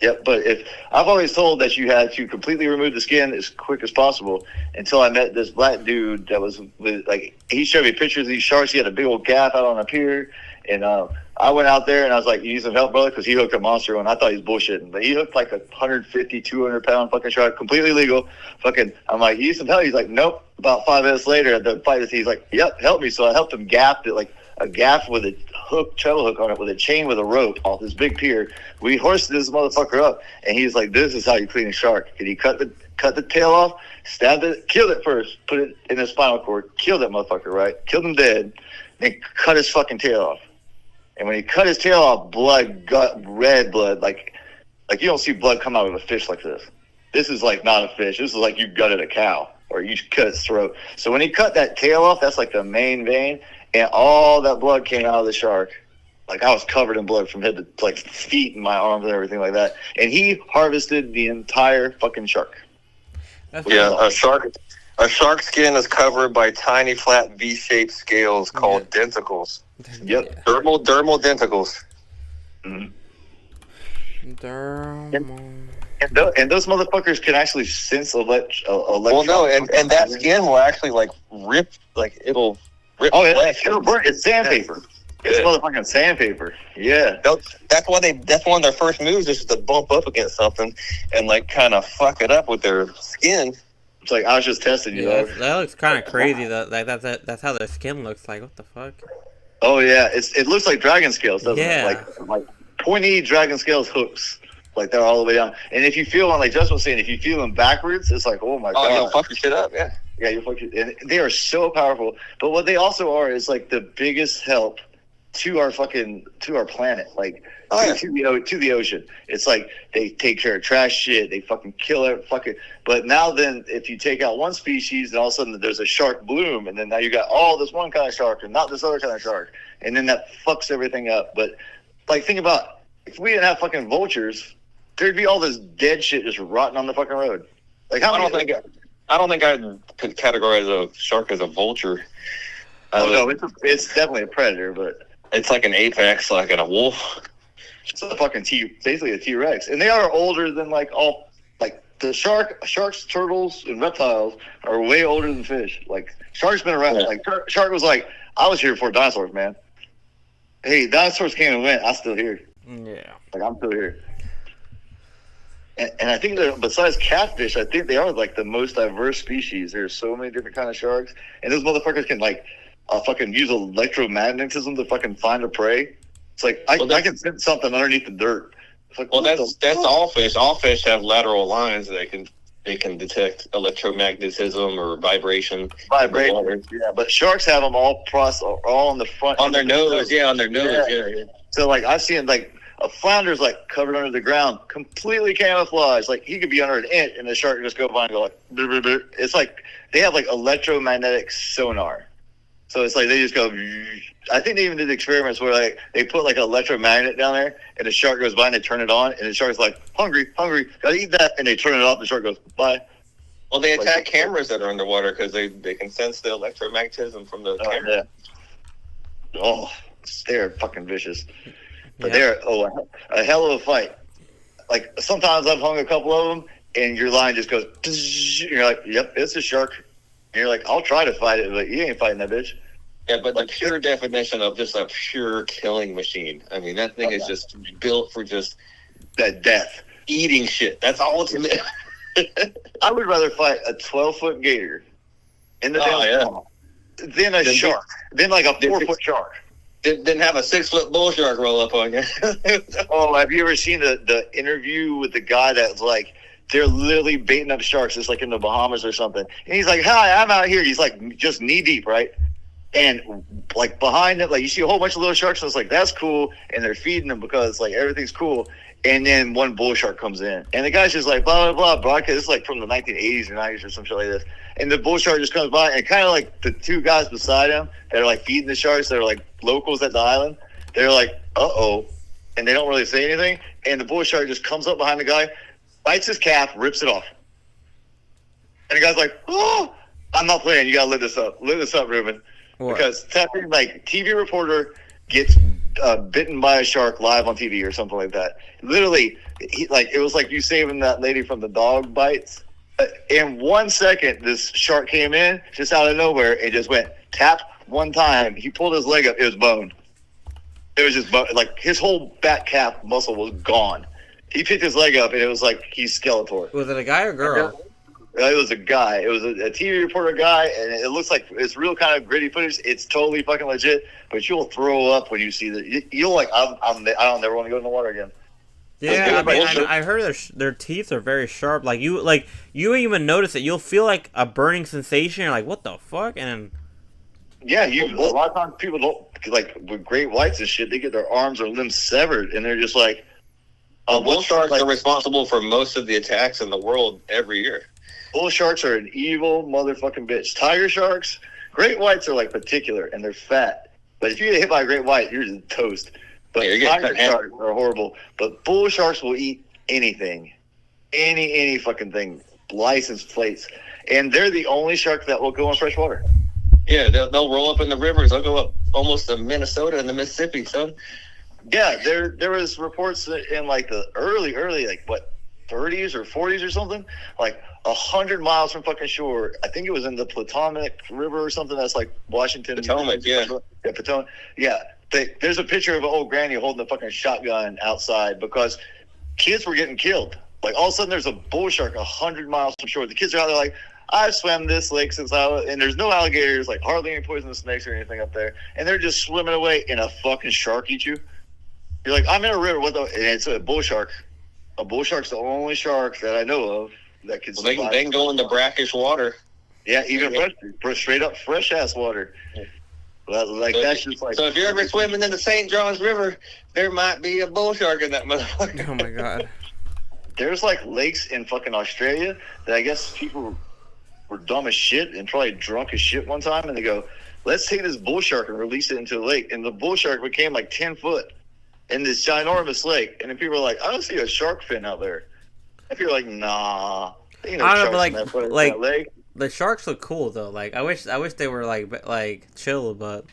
Yep, but I've always told that you had to completely remove the skin as quick as possible until I met this black dude that was like, he showed me pictures of these sharks. He had a big old gaff out on a pier, and I went out there and I was like, "You need some help, brother?" Because he hooked a monster one. I thought he was bullshitting, but he hooked like 150, 200 pound fucking shark, completely legal. Fucking, I'm like, "You need some help?" He's like, "Nope." About 5 minutes later, at the fight, he's like, "Yep, help me." So I helped him gaff it, like a gaff with a hook, treble hook on it, with a chain with a rope off this big pier. We horsed this motherfucker up, and he's like, "This is how you clean a shark." And he cut the tail off, stabbed it, killed it first, put it in his spinal cord, killed that motherfucker, right? Killed him dead, then cut his fucking tail off. And when he cut his tail off, red blood, like you don't see blood come out of a fish like this. This is like not a fish. This is like you gutted a cow or you cut its throat. So when he cut that tail off, that's like the main vein, and all that blood came out of the shark. Like I was covered in blood from head to like feet and my arms and everything like that. And he harvested the entire fucking shark. That's Yeah, a shark skin is covered by tiny flat V-shaped scales called denticles. Yep. Dermal denticles. Mhm. Dermal. And those motherfuckers can actually sense Well, no, and that skin will actually like rip, like it'll rip. Oh, yeah, flesh. it'll burn. It's sandpaper. It's Yeah. motherfucking sandpaper. Yeah. That's why that's one of their first moves is to bump up against something and like kind of fuck it up with their skin. It's like, I was just testing you, Yeah, dog. that looks kind of crazy. That's how their skin looks like. What the fuck? Oh, yeah. It looks like dragon scales, doesn't Yeah. it? Like pointy dragon scales hooks. Like they're all the way down. And if you feel, like Justin was saying, if you feel them backwards, it's like, oh my Oh, God. you'll fuck your shit up, yeah. Yeah, you're fucking. And they are so powerful. But what they also are is like the biggest help to our planet. Like, Oh, yeah. to the ocean. It's like they take care of trash shit. They fucking kill it. Fucking. But now then, if you take out one species, and all of a sudden there's a shark bloom, and then now you got this one kind of shark and not this other kind of shark, and then that fucks everything up. But like, think about if we didn't have fucking vultures, there'd be all this dead shit just rotting on the fucking road. Like how I many? don't think I could categorize a shark as a vulture. No, it's definitely a predator, but It's like an apex, like in a wolf. it's a fucking basically a T-Rex, and they are older than like the sharks, turtles, and reptiles are way older than fish. Like sharks been around. Yeah. Like shark was like, I was here before dinosaurs, man. Hey, dinosaurs came and went. I'm still here. Yeah. Like I'm still here. And I think that besides catfish, I think they are like the most diverse species. There's so many different kind of sharks, and those motherfuckers can like fucking use electromagnetism to fucking find a prey. It's like I can sense something underneath the dirt. It's like, Well, what that's the fuck? all fish. All fish have lateral lines that they can detect electromagnetism or vibration. Vibration. Yeah, but sharks have them all all on the front On their nose, yeah, on their nose, yeah. So like I've seen like a flounder's like covered under the ground, completely camouflaged. Like he could be under an inch, and the shark could just go by and go like. "Brr, brr, brr." It's like they have like electromagnetic sonar. So it's like they just go. I think they even did experiments where like they put like an electromagnet down there, and the shark goes by and they turn it on, and the shark's like hungry, gotta eat that, and they turn it off. And the shark goes bye. Well, they attack cameras that are underwater because they can sense the electromagnetism from the camera. Yeah. Oh, they're fucking vicious. But Yeah. they're a hell of a fight. like sometimes I've hung a couple of them, and your line just goes. And you're like, "Yep, it's a shark." And you're like, "I'll try to fight it, but you ain't fighting that bitch." Yeah, but the pure definition of just a pure killing machine. I mean, that thing is just built for just That death. eating shit. That's all it's. I would rather fight a 12-foot gator in the Oh, yeah. swamp than a shark, than like a 4-foot shark. Didn't have a 6-foot bull shark roll up on you. Oh, have you ever seen the interview with the guy that's like, they're literally baiting up sharks, it's like in the Bahamas or something. And he's like, "Hi, I'm out here." He's like just knee deep, right? And like behind it, like you see a whole bunch of little sharks, and it's like, that's cool. And they're feeding them because like everything's cool. And then one bull shark comes in, and the guy's just like, blah, blah, blah, broadcast. It's like from the 1980s or 90s or some shit like this. And the bull shark just comes by, and kind of like the two guys beside him that are like feeding the sharks, that are like locals at the island, they're like, uh-oh. And they don't really say anything. And the bull shark just comes up behind the guy, bites his calf, rips it off. And the guy's like, "Oh, I'm not playing. You got to live this up. Live this up, Ruben." What? Because like TV reporter gets bitten by a shark live on TV or something like that. Literally, it was like you saving that lady from the dog bites. In 1 second, this shark came in just out of nowhere and just went tap one time. He pulled his leg up. It was bone. It was just bone. Like his whole back calf muscle was gone. He picked his leg up and it was like he's Skeletor. Was it a guy or girl? It was a guy. It was a TV reporter guy, and it looks like it's real kind of gritty footage. It's totally fucking legit, but you'll throw up when you see that. You'll like, I don't never want to go in the water again. Yeah, I mean, I heard their teeth are very sharp. Like you even notice it. You'll feel like a burning sensation. You're like, what the fuck? And yeah, a lot of times people don't like with great whites and shit. They get their arms or limbs severed, and they're just like, bull sharks are responsible for most of the attacks in the world every year. Bull sharks are an evil motherfucking bitch. Tiger sharks, great whites are like particular and they're fat. But if you get hit by a great white, you're just toast. But tiger sharks are horrible. But bull sharks will eat anything, any fucking thing, license plates, and they're the only shark that will go in fresh water. Yeah, they'll roll up in the rivers. They'll go up almost to Minnesota and the Mississippi, son. Yeah, there was reports in like the early like what 30s or 40s or something, like 100 miles from fucking shore. I think it was in the Potomac River or something. That's like Washington. Potomac, yeah. Yeah, Potomac. Yeah. There's a picture of an old granny holding a fucking shotgun outside because kids were getting killed. Like all of a sudden there's a bull shark 100 miles from shore. The kids are out there like, I've swam this lake since and there's no alligators, like hardly any poisonous snakes or anything up there. And they're just swimming away and a fucking shark eats you. You're like, I'm in a river. What the? And it's a bull shark. A bull shark's the only shark that I know of that can survive. They can go into brackish water. Yeah, even straight up fresh ass water. That's just like. So if you're ever swimming in the St. Johns River, there might be a bull shark in that motherfucker. oh my god. There's like lakes in fucking Australia that I guess people were dumb as shit and probably drunk as shit one time, and they go, "Let's take this bull shark and release it into the lake," and the bull shark became like 10 foot. In this ginormous lake, and then people are like, "I don't see a shark fin out there." If you're like, "Nah," you know, I don't know, like lake. The sharks look cool though. Like I wish they were like chill, but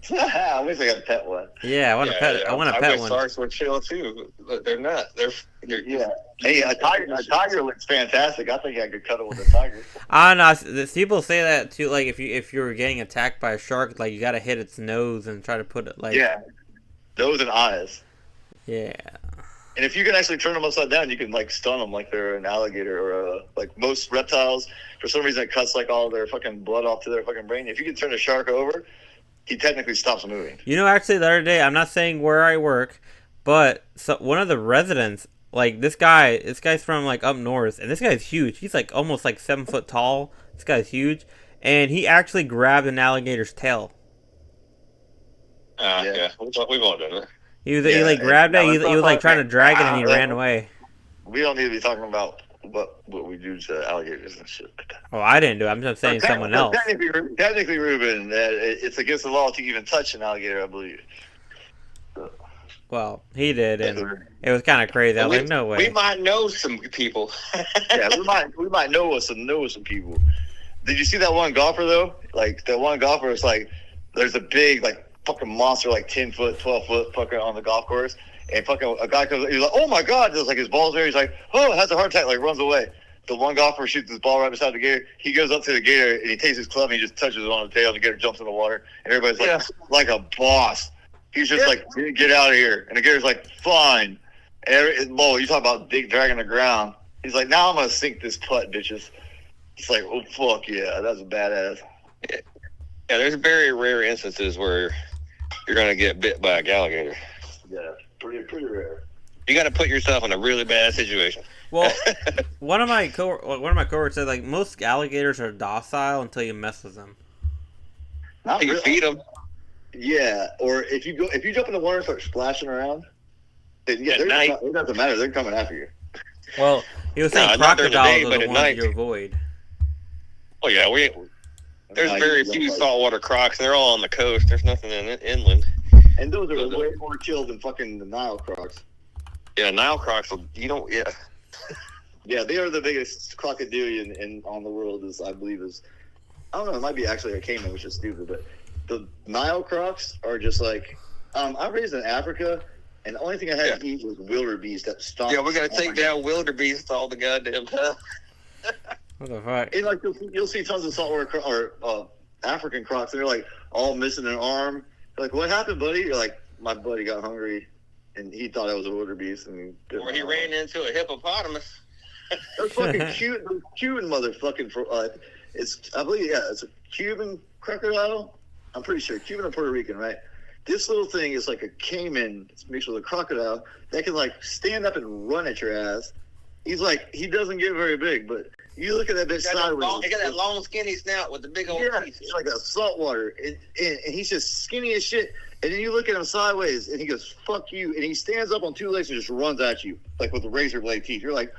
I wish I got a pet one. yeah, I want to pet. Yeah. I want to pet one. Sharks were chill too. They're not. They're yeah. Hey, a tiger looks fantastic. I think I could cuddle with a tiger. I don't know. People say that too. Like if you're getting attacked by a shark, like you got to hit its nose and try to put it like nose and eyes. Yeah. And if you can actually turn them upside down, you can like stun them like they're an alligator or like most reptiles. For some reason, it cuts like all their fucking blood off to their fucking brain. If you can turn a shark over, he technically stops moving. You know, actually, the other day, I'm not saying where I work, but one of the residents, like this guy's from like up north, and this guy's huge. He's like almost like 7 foot tall. This guy's huge, and he actually grabbed an alligator's tail. Yeah, we've all done it. He grabbed it. He was like trying to drag it, and he ran away. We don't need to be talking about what we do to alligators and shit. Well, I didn't do it. I'm just saying someone else. Technically, Ruben, it's against the law to even touch an alligator, I believe. Well, he did, and it was kind of crazy. I was like, no way. We might know some people. Yeah, we might know some people. Did you see that one golfer though? Like that one golfer is like, there's a big like fucking monster like 10 foot, 12 foot fucker on the golf course, And fucking a guy comes, he's like, oh my god, it's like his ball's there. He's like, oh, has a heart attack, like runs away. The one golfer shoots his ball right beside the gator. He goes up to the gator and he takes his club and he just touches it on the tail. And the gator jumps in the water. And everybody's like a boss. He's just like, get out of here. And the gator's like, fine. And you talk about dick dragging the ground. He's like, now I'm gonna sink this putt, bitches. It's like, oh fuck yeah, that's badass. Yeah, there's very rare instances where you're gonna get bit by a alligator. Yeah, pretty rare. You got to put yourself in a really bad situation. Well, one of my coworkers said like most alligators are docile until you mess with them. Not You really. feed them. Yeah, or if you jump in the water and start splashing around, then At night. it doesn't matter. They're coming after you. Well, he was saying No, not during the day, crocodiles are but the at ones night. you avoid. Oh yeah, there's No, very you few don't like- saltwater crocs. They're all on the coast. There's nothing inland. And those are Those are- way more chill than fucking the Nile crocs. Yeah, Nile crocs. You don't. Yeah. Yeah, they are the biggest crocodilian on the world. I believe I don't know. It might be actually a caiman, which is stupid. But the Nile crocs are just like I'm raised in Africa, and the only thing I had to eat was wildebeest that stomped. Yeah, we got to take down wildebeest all the goddamn time. What the fuck? And like you'll see tons of saltwater African crocs, and they're like all missing an arm. They're like, what happened, buddy? You're like, my buddy got hungry, and he thought I was a wildebeest, and Or he ran into a hippopotamus. Those fucking Cuban motherfucking. I believe it's a Cuban crocodile. I'm pretty sure Cuban or Puerto Rican, right? This little thing is like a caiman. It's mixed with a crocodile that can like stand up and run at your ass. He doesn't get very big, but you look at that bitch sideways. He got that long, skinny snout with the big old teeth. It's like a saltwater, and he's just skinny as shit. And then you look at him sideways, and he goes, "Fuck you!" And he stands up on two legs and just runs at you, like with the razor blade teeth. You're like,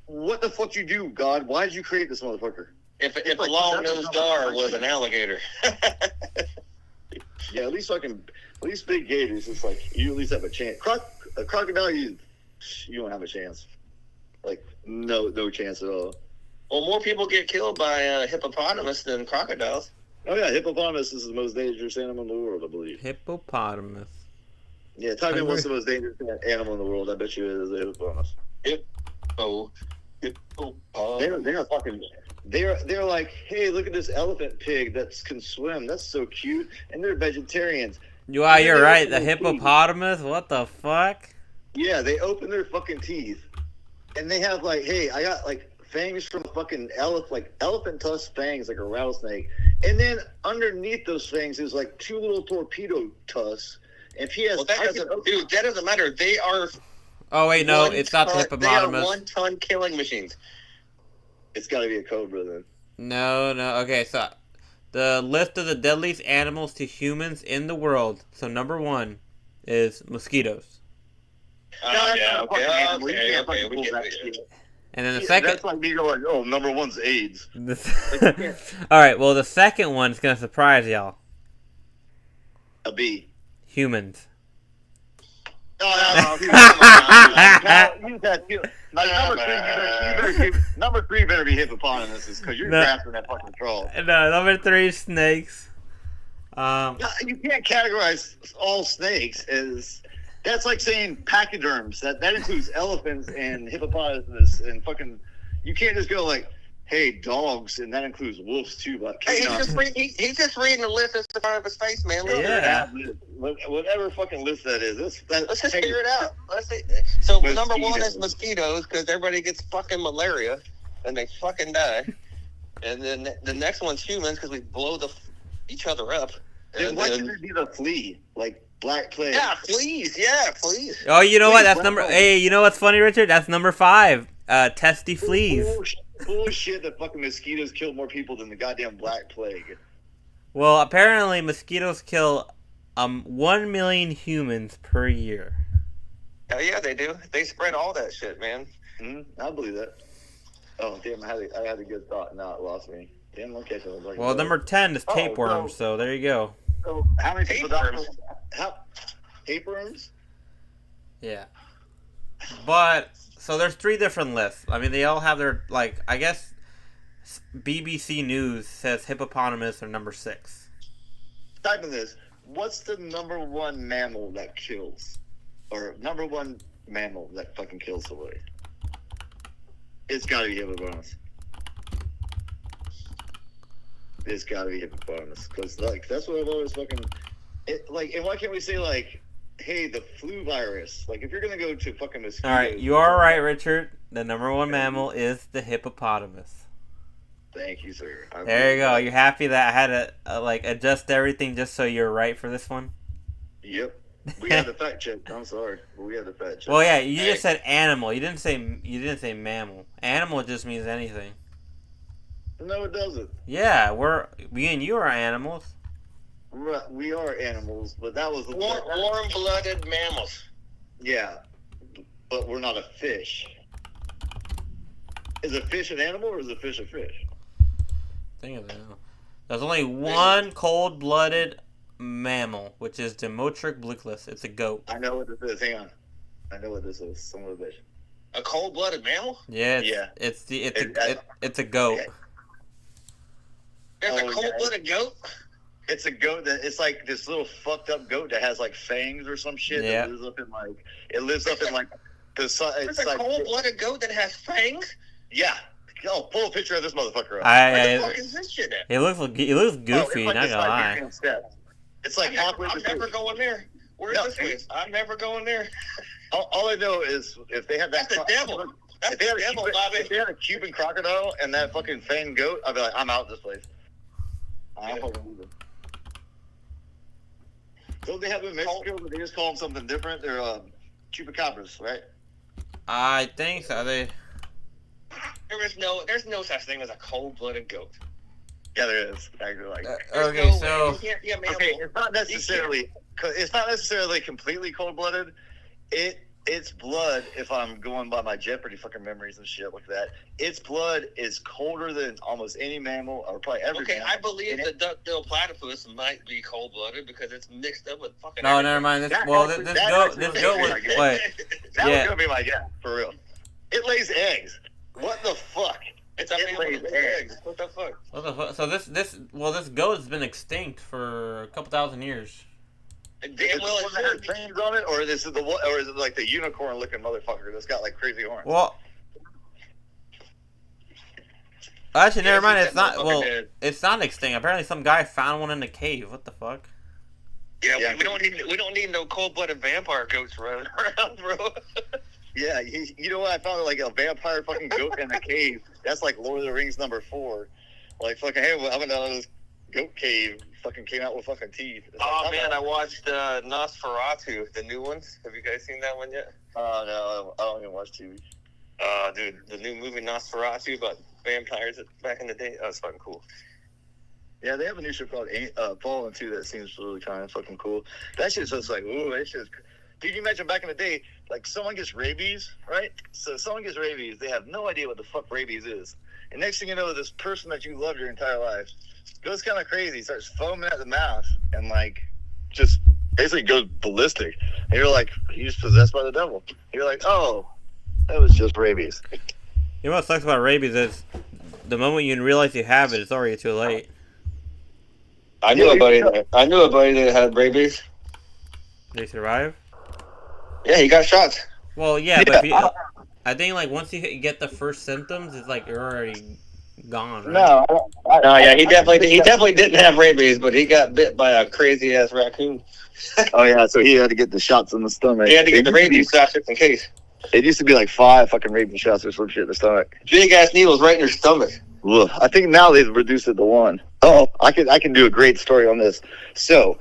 "What the fuck you do, God? Why did you create this motherfucker?" If a like, long-nosed gar was an alligator. Yeah, at least big gators. It's like you at least have a chance. A crocodile, you don't have a chance. Like no chance at all. Well, more people get killed by hippopotamus than crocodiles. Oh yeah, hippopotamus is the most dangerous animal in the world, I believe. Hippopotamus. Yeah, type in what's the most dangerous animal in the world. I bet you it is a hippopotamus. Hippopotamus. They're fucking. They're like, hey, look at this elephant pig that can swim. That's so cute. And they're vegetarians. You're right. The hippopotamus. What the fuck? Yeah, they open their fucking teeth, and they have like, hey, I got like fangs from a fucking elephant tusk fangs, like a rattlesnake. And then underneath those fangs is like two little torpedo tusks. And if he has, that doesn't matter. They are. Oh wait, no, it's not the hippopotamus. They are 1-ton killing machines. It's got to be a cobra then. No. Okay, so the list of the deadliest animals to humans in the world. So number 1 is mosquitoes. Okay. And then the second. That's like me going, oh, number 1's AIDS. All right. Well, the second one is gonna surprise y'all. A bee. Humans. Number three better be hippopotamuses because you're grasping that fucking troll. No, number 3 is snakes. You can't categorize all snakes as. That's like saying pachyderms. That includes elephants and hippopotamus and fucking. You can't just go like, hey, dogs, and that includes wolves too. But Hey, he's just reading the list that's in front of his face, man. Yeah. Whatever fucking list that is. Let's just figure it out. Let's see. So Mosquitoes. number 1 is mosquitoes because everybody gets fucking malaria and they fucking die. And then the next one's humans because we blow each other up. Then why should it be the flea? Like Black Plague. Yeah, fleas. Yeah, fleas. Oh, you know what? That's Please, number. wow. Hey, you know what's funny, Richard? That's number 5. Testy fleas. Bullshit that fucking mosquitoes kill more people than the goddamn Black Plague. Well, apparently mosquitoes kill 1 million humans per year. Hell yeah, they do. They spread all that shit, man. I believe that. Oh damn! I had a good thought. Now it lost me. Damn, I'm catching it. Well, number 10 is tapeworms. So there you go. So how many people died? Tapeworms? Tapeworms? Yeah. But so there's 3 different lists. I mean, they all have their I guess BBC News says hippopotamus are number 6. Type in this. What's the number 1 mammal that kills? or number one mammal that fucking kills somebody, it's gotta be hippopotamus. It's gotta be hippopotamus, because like that's what I've always fucking like. And why can't we say like, hey, the flu virus? Like if you're gonna go to fucking mosquitoes. All right, you are right, Richard. The number one mammal is the hippopotamus. Thank you, sir. There you go. You're happy that I had to like adjust everything just so you're right for this one? Yep. We had the fact check. I'm sorry, but we had the fact check. Well, yeah, you just said animal. You didn't say mammal. Animal just means anything. No, it doesn't. Yeah, we and you are animals. Right, we are animals, but that was the Warm-blooded mammals. Yeah, but we're not a fish. Is a fish an animal or is a fish a fish? Think of it. There's only one cold-blooded mammal, which is Demotric blickless. It's a goat. I know what this is. Hang on. I know what this is. Some of the bitch. A cold-blooded mammal? Yeah, it's a goat. Okay. There's a cold-blooded goat? It's a goat that it's like this little fucked up goat that has like fangs or some shit. Yeah. That lives up in like the side. There's a cold-blooded goat that has fangs? Yeah. Oh, pull a picture of this motherfucker up. Where the fuck is this shit at? He looks goofy. Not gonna lie. It's like I'm never going there. Where's this place? I'm never going there. All I know is if they have that. That's the devil. That's the devil, Bobby. If they had a Cuban crocodile and that fucking fanged goat, I'd be like, I'm out of this place. I'm fucking leaving. Don't they have them in Mexico, but they just call them something different? They're chupacabras, right? I think so. There's no such thing as a cold-blooded goat. Yeah, there is. Actually, like. Okay, no so you can't be a mammal. Okay, it's not necessarily completely cold-blooded. Its blood, if I'm going by my Jeopardy fucking memories and shit like that, its blood is colder than almost any mammal or probably every mammal. I believe the duck-billed platypus might be cold-blooded because it's mixed up with fucking. no, everything. never mind. This That goat actually- was that wait. That Yeah. was gonna be my guess, for real. It lays eggs. What the fuck? It's a It mammal lays with eggs. eggs. What the fuck? What the fuck? So this goat has been extinct for a couple thousand years. Damn well Is it it the one that should. has fangs on it, or is it like the unicorn-looking motherfucker that's got like crazy horns? Well, actually, never mind. It's not. Motherfucker Well, dead. it's not extinct. Apparently, some guy found one in a cave. What the fuck? Yeah, we don't need no cold-blooded vampire goats running around, bro. Yeah, you know what? I found like a vampire fucking goat in a cave. That's like Lord of the Rings #4. Like fucking, hey, I'm in this goat cave. Fucking came out with fucking teeth. It's Oh like, man, I watched Nosferatu, the new ones. Have you guys seen that one yet? No, I don't even watch TV. Dude, the new movie Nosferatu about vampires back in the day. That was fucking cool. Yeah, they have a new show called Fallen too that seems really kind of fucking cool. That shit's just like, ooh, that shit's. Dude, you imagine back in the day, like someone gets rabies, right? So someone gets rabies, they have no idea what the fuck rabies is. And next thing you know, this person that you loved your entire life goes kind of crazy, starts foaming at the mouth, and like just basically goes ballistic. And you're like, he's possessed by the devil. You're like, oh, that was just rabies. You know what sucks about rabies is the moment you realize you have it, it's already too late. I knew a buddy that had rabies. Did they survive? Yeah, he got shots. Well, yeah, but if you, I think like once you get the first symptoms, it's like you're already gone, right? No, No, yeah, he definitely didn't have rabies, but he got bit by a crazy ass raccoon. oh yeah, so he had to get the shots in the stomach. He had to get the rabies shots just in case. It used to be like 5 fucking rabies shots or some shit in the stomach. Big ass needles right in your stomach. Ugh. I think now they've reduced it to 1. Oh, I can do a great story on this. So,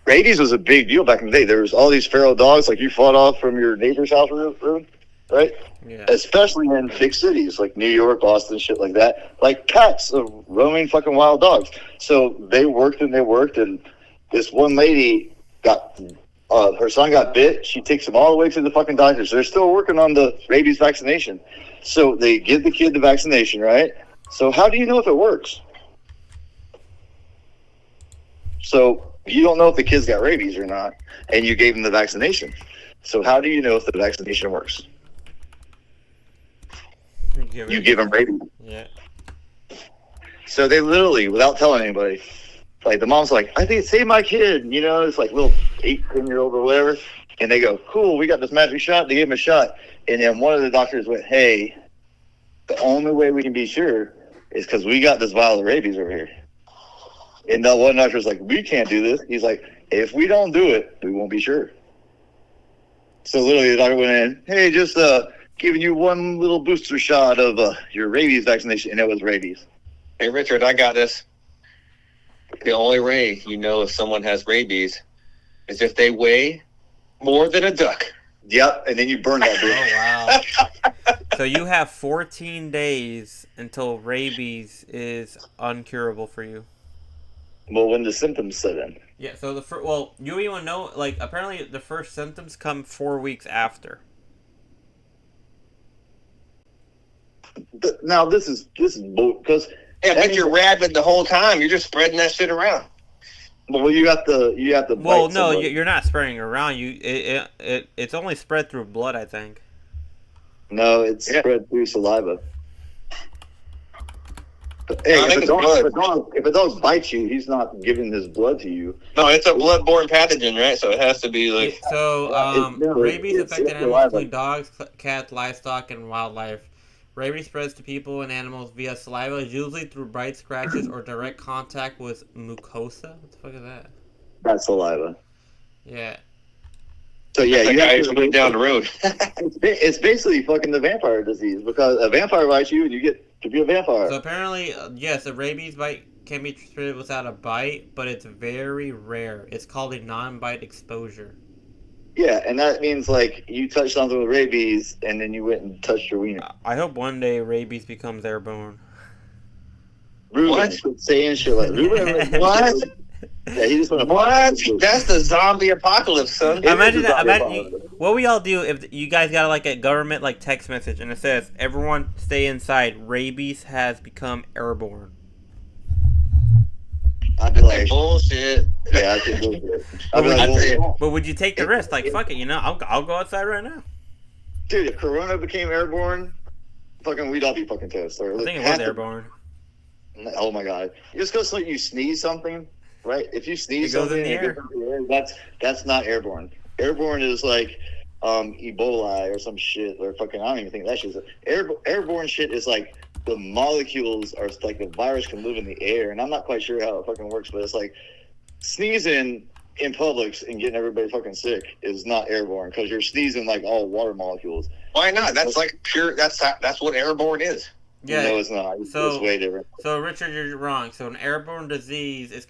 rabies was a big deal back in the day. There was all these feral dogs, like you fought off from your neighbor's house, right? Yeah. Especially in big cities like New York, Boston, shit like that. Like cats of roaming fucking wild dogs. So they worked, and this one lady got, her son got bit. She takes him all the way to the fucking doctors. They're still working on the rabies vaccination. So they give the kid the vaccination, right? So how do you know if it works? So you don't know if the kid's got rabies or not, and you gave him the vaccination. So how do you know if the vaccination works? You give him rabies. Yeah. So they literally, without telling anybody, like the mom's like, I think it saved my kid. You know, it's like little 8, 10-year-old or whatever. And they go, cool, we got this magic shot. They gave him a shot. And then one of the doctors went, hey, the only way we can be sure is because we got this vial of rabies over here. And the one doctor's like, we can't do this. He's like, if we don't do it, we won't be sure. So literally the doctor went in, hey, just giving you one little booster shot of your rabies vaccination. And it was rabies. Hey, Richard, I got this. The only way you know if someone has rabies is if they weigh more than a duck. Yep, and then you burn that bitch. Oh, wow. So you have 14 days until rabies is uncurable for you. Well, when the symptoms set in. Yeah, so you even know, like, apparently the first symptoms come 4 weeks after. Now, this is because... Yeah, but you're rabid the whole time. You're just spreading that shit around. Well, you have to. Well, no, you're not spreading it around. It's only spread through blood, I think. No, it's spread through saliva. Hey, if a dog bites you, he's not giving his blood to you. No, it's a blood-borne pathogen, right? So it has to be like. Rabies affected animals include dogs, cats, livestock, and wildlife. Rabies spreads to people and animals via saliva, usually through bites, scratches, or direct contact with mucosa. What the fuck is that? That's saliva. Yeah. So yeah, you have to move down the road. It's basically fucking the vampire disease because a vampire bites you and you get to be a vampire. So apparently, yes, a rabies bite can be treated without a bite, but it's very rare. It's called a non-bite exposure. Yeah, and that means, like, you touched something with rabies, and then you went and touched your wiener. I hope one day rabies becomes airborne. Ruben saying shit like Ruben. What? Yeah, he just went. What? That's the zombie apocalypse, son. Imagine that. What we all do if you guys got like a government like text message and it says everyone stay inside. Rabies has become airborne. I'd be like, bullshit. Yeah, I think bullshit. But would you take the risk? Like, fuck it, I'll go outside right now. Dude, if Corona became airborne, fucking we'd all be fucking toast. I think it was airborne. Oh my god! Just because you sneeze something, right? If you sneeze it goes something, in the air. That's not airborne. Airborne is like Ebola or some shit, or fucking I don't even think that shit's airborne shit is like. The molecules are like the virus can live in the air, and I'm not quite sure how it fucking works, but it's like sneezing in Publix and getting everybody fucking sick is not airborne because you're sneezing like all water molecules. Why not? That's like pure. That's what airborne is. Yeah, no, it's not. It's way different. So Richard, you're wrong. So an airborne disease is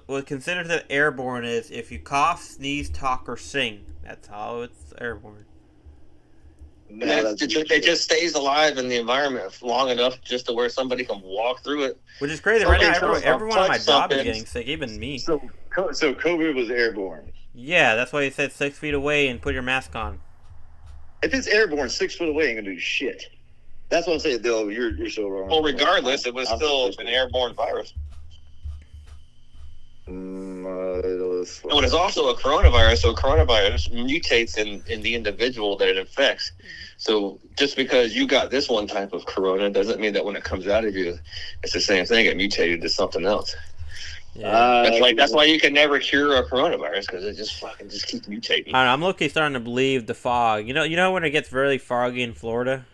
what considered as airborne is if you cough, sneeze, talk, or sing. That's how it's airborne. No, it just stays alive in the environment long enough just to where somebody can walk through it. Which is crazy. Right now, everyone on my job is getting sick, even me. So COVID was airborne. Yeah, that's why he said 6 feet away and put your mask on. If it's airborne, 6 foot away ain't gonna do shit. That's what I'm saying, though. You're so wrong. Well, regardless, it was still an airborne virus. But it's also a coronavirus, so coronavirus mutates in the individual that it infects. So just because you got this one type of corona doesn't mean that when it comes out of you, it's the same thing. It mutated to something else. Yeah. That's why you can never cure a coronavirus because it just keeps mutating. I don't know, I'm low-key starting to believe the fog. You know when it gets really foggy in Florida.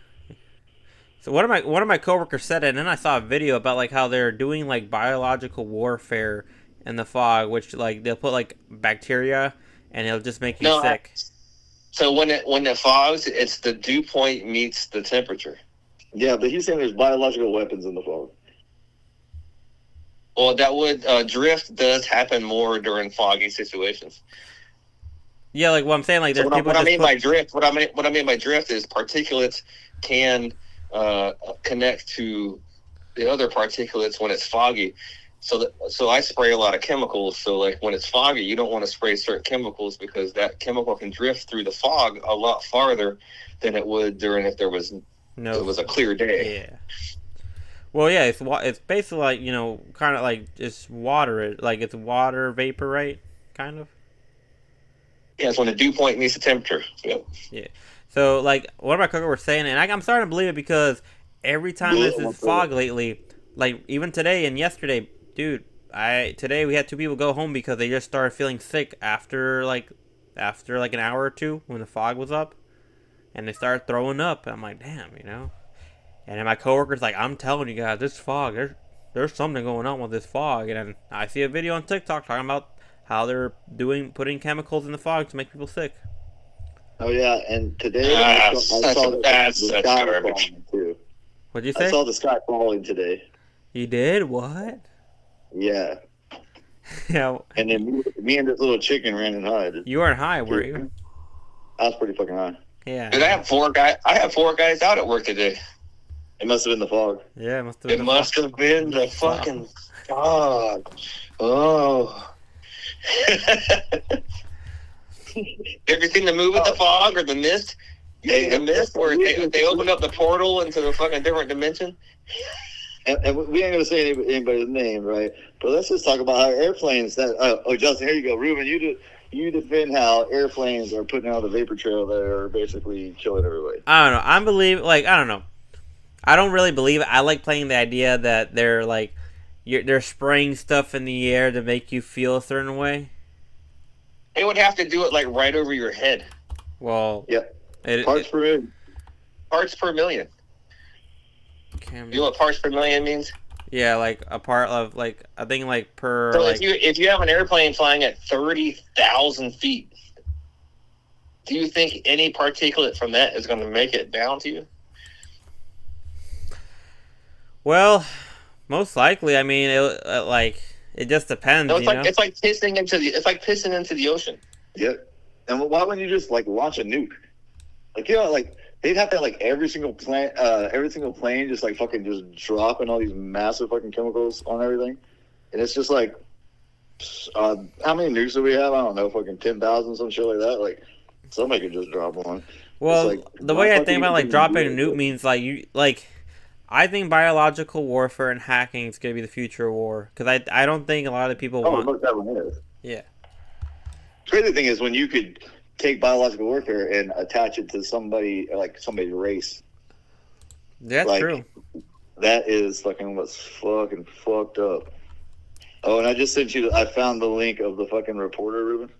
So one of my coworkers said it, and then I saw a video about like how they're doing like biological warfare in the fog, which like they'll put like bacteria and it'll just make you sick. So when it fogs, it's the dew point meets the temperature. Yeah, but he's saying there's biological weapons in the fog. Well, that would drift does happen more during foggy situations. Yeah, like what I'm saying, like there's people. What I mean by drift is particulates can connect to the other particulates when it's foggy. So I spray a lot of chemicals. So like when it's foggy, you don't want to spray certain chemicals because that chemical can drift through the fog a lot farther than it would during if there was it was a clear day. Yeah. Well, yeah, it's basically like kind of like just water. Like it's water vapor, right? Kind of. Yeah, it's when the dew point meets the temperature. Yep. Yeah. So like one of my coworkers were saying, and I'm starting to believe it because every time this is fog lately, like even today and yesterday. Dude, today we had 2 people go home because they just started feeling sick after after like an hour or two when the fog was up, and they started throwing up. And I'm like, damn, And then my coworker's like, I'm telling you guys, this fog, there's something going on with this fog. And then I see a video on TikTok talking about how they're putting chemicals in the fog to make people sick. Oh yeah, and today That's the such sky garbage. falling too. What'd you say? I saw the sky falling today. You did? What? Yeah, Yeah. and then me and this little chicken ran and hid. You weren't high, were you? I was pretty fucking high. Yeah. Dude, I have 4 guys out at work today. It must have been the fog. Yeah, it must have It been. must have been the fucking fog. Oh. Have you seen the movie The Fog or The Mist? The Mist, where they opened up the portal into the fucking different dimension? And we ain't gonna say anybody's name, right? But let's just talk about how airplanes. Justin, here you go, Ruben. You defend how airplanes are putting out a vapor trail that are basically killing everybody. I don't know. I don't know. I don't really believe it. I like playing the idea that they're like, they're spraying stuff in the air to make you feel a certain way. They would have to do it like right over your head. Well, Yep. Parts per million. Parts per million. You know what parts per million means? Yeah, like a part of like I think like per. So like, if you have an airplane flying at 30,000 feet, do you think any particulate from that is going to make it down to you? Well, most likely. I mean, it just depends. No, it's like pissing into the ocean. Yep. And why wouldn't you just like launch a nuke? Like like they'd have to have like every single plane just like fucking just dropping all these massive fucking chemicals on everything, and it's just like, how many nukes do we have? I don't know, fucking 10,000, some shit like that. Like somebody could just drop one. Well, like, the way I think about like dropping a nuke means I think biological warfare and hacking is gonna be the future of war because I don't think a lot of the people want. Look, that one is. Yeah. Crazy thing is when you could take biological warfare and attach it to somebody's race. That's like, true. That is fucking what's fucking fucked up. Oh, and I just sent you. I found the link of the fucking reporter, Ruben.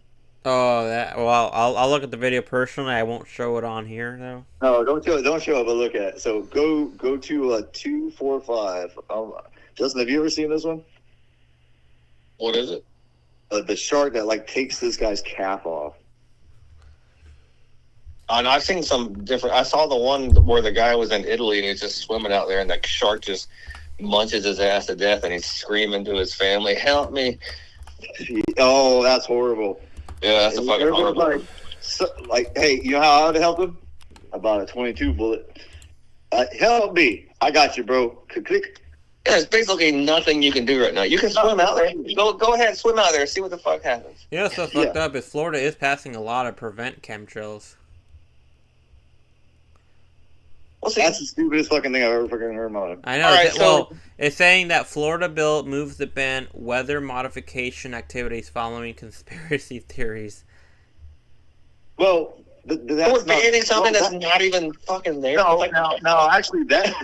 Oh, well, I'll look at the video personally. I won't show it on here though. No, don't show it. Don't show it. But look at it. So go to 245. Justin, have you ever seen this one? What is it? The shark that like takes this guy's cap off. And I've seen some different. I saw the one where the guy was in Italy and he's just swimming out there, and the shark just munches his ass to death, and he's screaming to his family, "Help me!" Oh, that's horrible. Yeah, that's a fucking horrible. Like, hey, you know how I would help him? About a 22 bullet. Help me! I got you, bro. Click. There's basically nothing you can do right now. You can swim out there. Go ahead, swim out there, see what the fuck happens. You know what's so fucked up is Florida is passing a law to prevent chemtrails. We'll see. That's the stupidest fucking thing I've ever fucking heard in my life. I know. All right, Well, it's saying that Florida bill moves to ban weather modification activities following conspiracy theories. Well, that's We're banning something that's not even fucking there. No, Like, no. Actually, that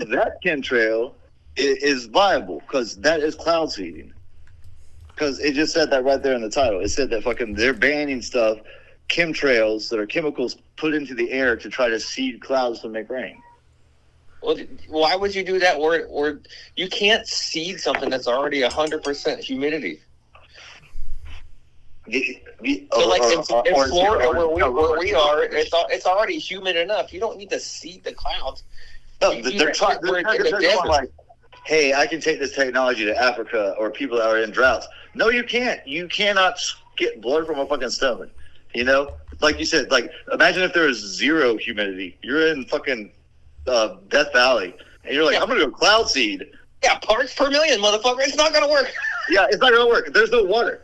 chemtrail is viable because that is cloud seeding. Because it just said that right there in the title. It said that fucking they're banning stuff, chemtrails that are chemicals put into the air to try to seed clouds to make rain. Well, why would you do that? Or you can't seed something that's already 100% humidity. So, like in Florida, where we are, it's already humid enough. You don't need to seed the clouds. No, they're going like, hey, I can take this technology to Africa or people that are in droughts. No, you can't. You cannot get blood from a fucking stomach. You know, like you said, like imagine if there was zero humidity. You're in fucking Death Valley, and you're like, I'm gonna go cloud seed. Yeah, parts per million, motherfucker. It's not gonna work. Yeah, it's not gonna work. There's no water.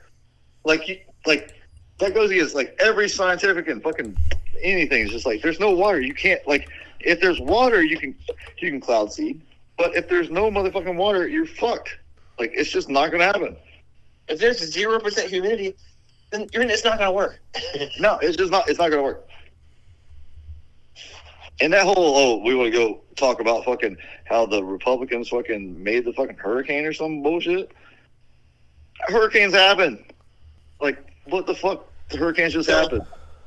Like that goes against like every scientific and fucking anything. It's just like there's no water. You can't like if there's water, you can cloud seed. But if there's no motherfucking water, you're fucked. Like it's just not gonna happen. If there's 0% humidity, then it's not gonna work. No, it's just not. It's not gonna work. And that whole we want to go talk about fucking how the Republicans fucking made the fucking hurricane or some bullshit. Hurricanes happen. Like what the fuck? The hurricanes just happened.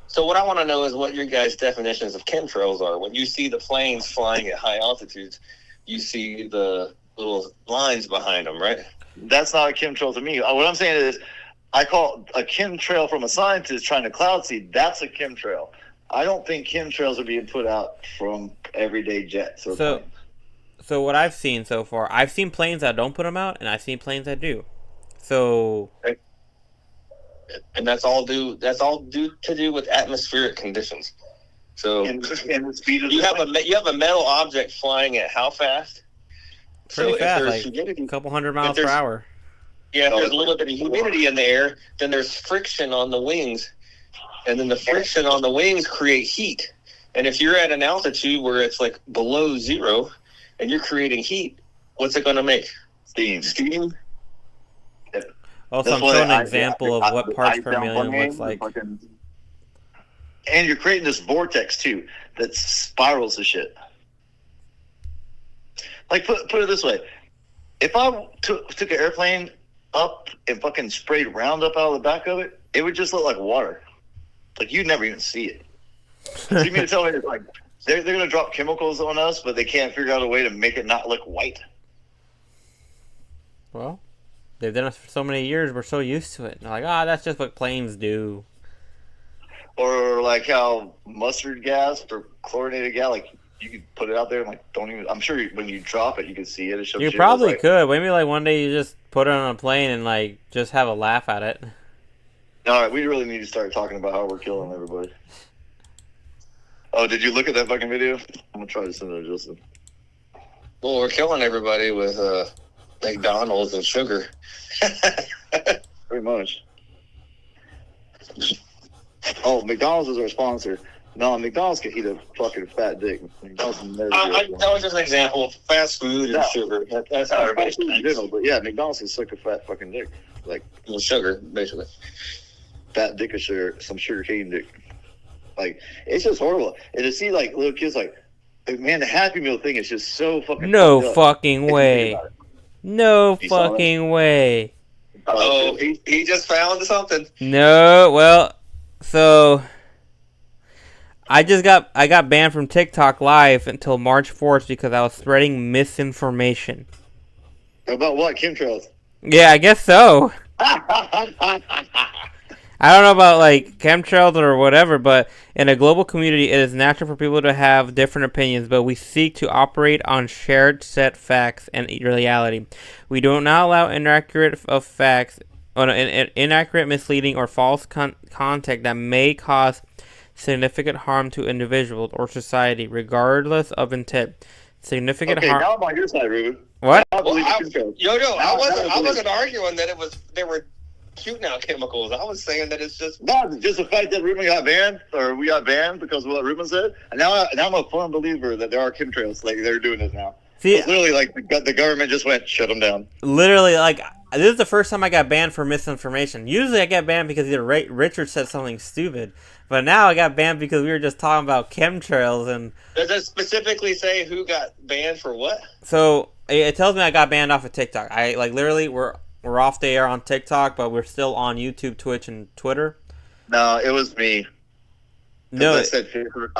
So what I want to know is what your guys' definitions of chemtrails are. When you see the planes flying at high altitudes, you see the little lines behind them, right? That's not a chemtrail to me. What I'm saying is, I call a chemtrail from a scientist trying to cloud seed. That's a chemtrail. I don't think chemtrails are being put out from everyday jets or planes. So what I've seen so far, I've seen planes that don't put them out, and I've seen planes that do. So, and that's all due to do with atmospheric conditions. So, and the speed of you have a metal object flying at how fast? pretty so fast, if like humidity, a couple hundred miles per hour. Yeah, if there's a little bit of humidity in the air, then there's friction on the wings, and then the friction on the wings create heat. And if you're at an altitude where it's like below zero, and you're creating heat, what's it going to make? Steam. Also, I'm showing an example of what parts per million looks like. And you're creating this vortex too that spirals the shit. Like put it this way: if I took an airplane up and fucking sprayed Roundup out of the back of it, it would just look like water. Like you'd never even see it. So you mean to tell me it's like they're gonna drop chemicals on us, but they can't figure out a way to make it not look white? Well, they've done it for so many years. We're so used to it. They're like, that's just what planes do. Or like how mustard gas or chlorinated gas, like you could put it out there and like don't even. I'm sure when you drop it, you can see it. It shows You probably could. Maybe like one day you just put it on a plane and like just have a laugh at it. All right, we really need to start talking about how we're killing everybody. Oh, did you look at that fucking video? I'm gonna try to send it to Justin. Well, we're killing everybody with McDonald's and sugar. Pretty much. Oh, McDonald's is our sponsor. No, McDonald's can eat a fucking fat dick. McDonald's can never that was just an example of fast food and sugar. That's how everybody's general, but yeah, McDonald's can suck a fat fucking dick. Like sugar, basically. Fat dick of sugar, some sugar cane dick. Like, it's just horrible. And to see, like, little kids, like, man, the Happy Meal thing is just so fucking No fucking way. No fucking way. Oh, he just found something. No, well, so I got banned from TikTok Live until March 4th because I was spreading misinformation. About what? Chemtrails? Yeah, I guess so. I don't know about like chemtrails or whatever, but in a global community, it is natural for people to have different opinions, but we seek to operate on shared set facts and reality. We do not allow inaccurate, misleading, or false content that may cause significant harm to individuals or society, regardless of intent. Significant harm. Now I'm on your side, Ruben. What? I wasn't arguing that they were shooting out chemicals. I was saying that it's just just the fact that Ruben got banned, or we got banned because of what Ruben said. And now I'm a firm believer that there are chemtrails. Like they're doing this now. See, it's literally like the government just went shut them down. Literally, like this is the first time I got banned for misinformation. Usually, I get banned because either Richard said something stupid, but now I got banned because we were just talking about chemtrails. And does it specifically say who got banned for what? So it tells me I got banned off of TikTok. I like literally we're off the air on TikTok, but we're still on YouTube, Twitch, and Twitter. No, it was me. No, I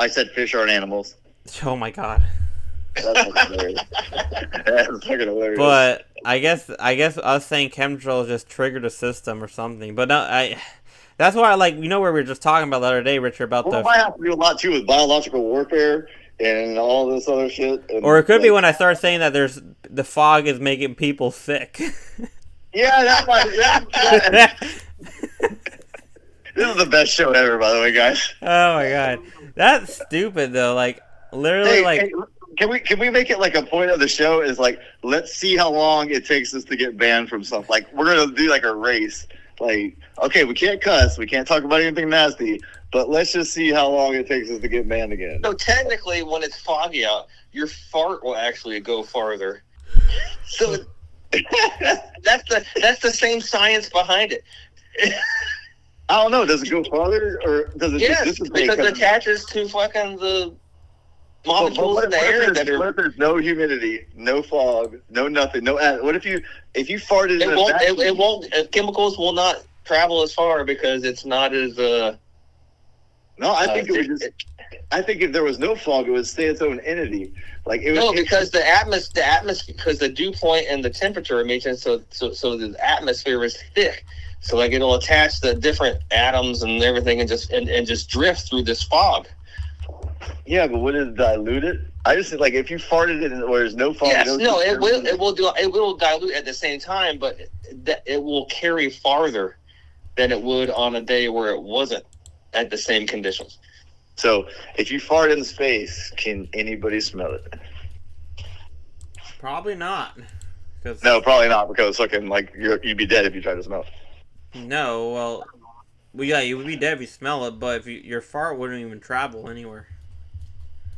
said fish aren't animals. Oh my god. That's fucking hilarious. That's fucking hilarious. But I guess us saying chemtrails just triggered a system or something. But no, that's why where we were just talking about the other day, Richard, about it might have to do a lot too with biological warfare and all this other shit. And or it could be when I start saying that the fog is making people sick. Yeah, that might. This is the best show ever, by the way, guys. Oh my god, that's stupid though. Like literally, hey, can we make it like a point of the show? Is like, let's see how long it takes us to get banned from something. Like we're gonna do like a race. Like, okay, we can't cuss, we can't talk about anything nasty, but let's just see how long it takes us to get banned again. So technically, when it's foggy out, your fart will actually go farther. So. That's the same science behind it. I don't know. Does it go farther or does it? Yes, because it attaches to fucking the molecules in the air that are. What if there's no humidity, no fog, no nothing, no? What if you farted? It won't. Chemicals will not travel as far because it's not as No, I think it would just. I think if there was no fog, it would stay its own entity. Like it would. No, because the atmosphere, because the dew point and the temperature are making so the atmosphere is thick. So like it'll attach the different atoms and everything, and just drift through this fog. Yeah, but would it dilute it? I just think like if you farted it where there's no fog. Yes, no, it will dilute at the same time, but it will carry farther than it would on a day where it wasn't at the same conditions. So if you fart in space, can anybody smell it? Probably not. No, probably not, because fucking like you'd be dead if you tried to smell it. No, well, yeah, you would be dead if you smell it, but if your fart wouldn't even travel anywhere.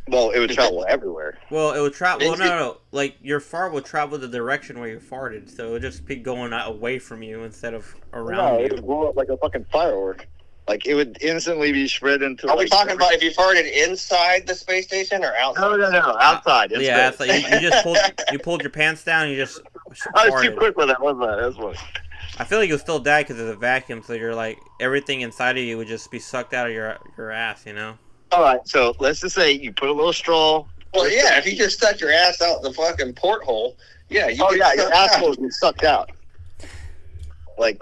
Well, it would travel everywhere. Well, it would travel. Well, no. Like your fart would travel the direction where you farted, so it would just be going away from you instead of around you. It would blow up like a fucking firework. Like it would instantly be spread into. Are we talking about if you farted inside the space station or outside? No, outside. Yeah, it's like you just pulled your pants down. And you just. I was too quick with that, wasn't I? That's what. I feel like you'll still die because of the vacuum, so you're like everything inside of you would just be sucked out of your ass, you know. All right, so let's just say you put a little straw. Well, yeah, if you just stuck your ass out the fucking porthole, yeah. Your asshole would be sucked out, like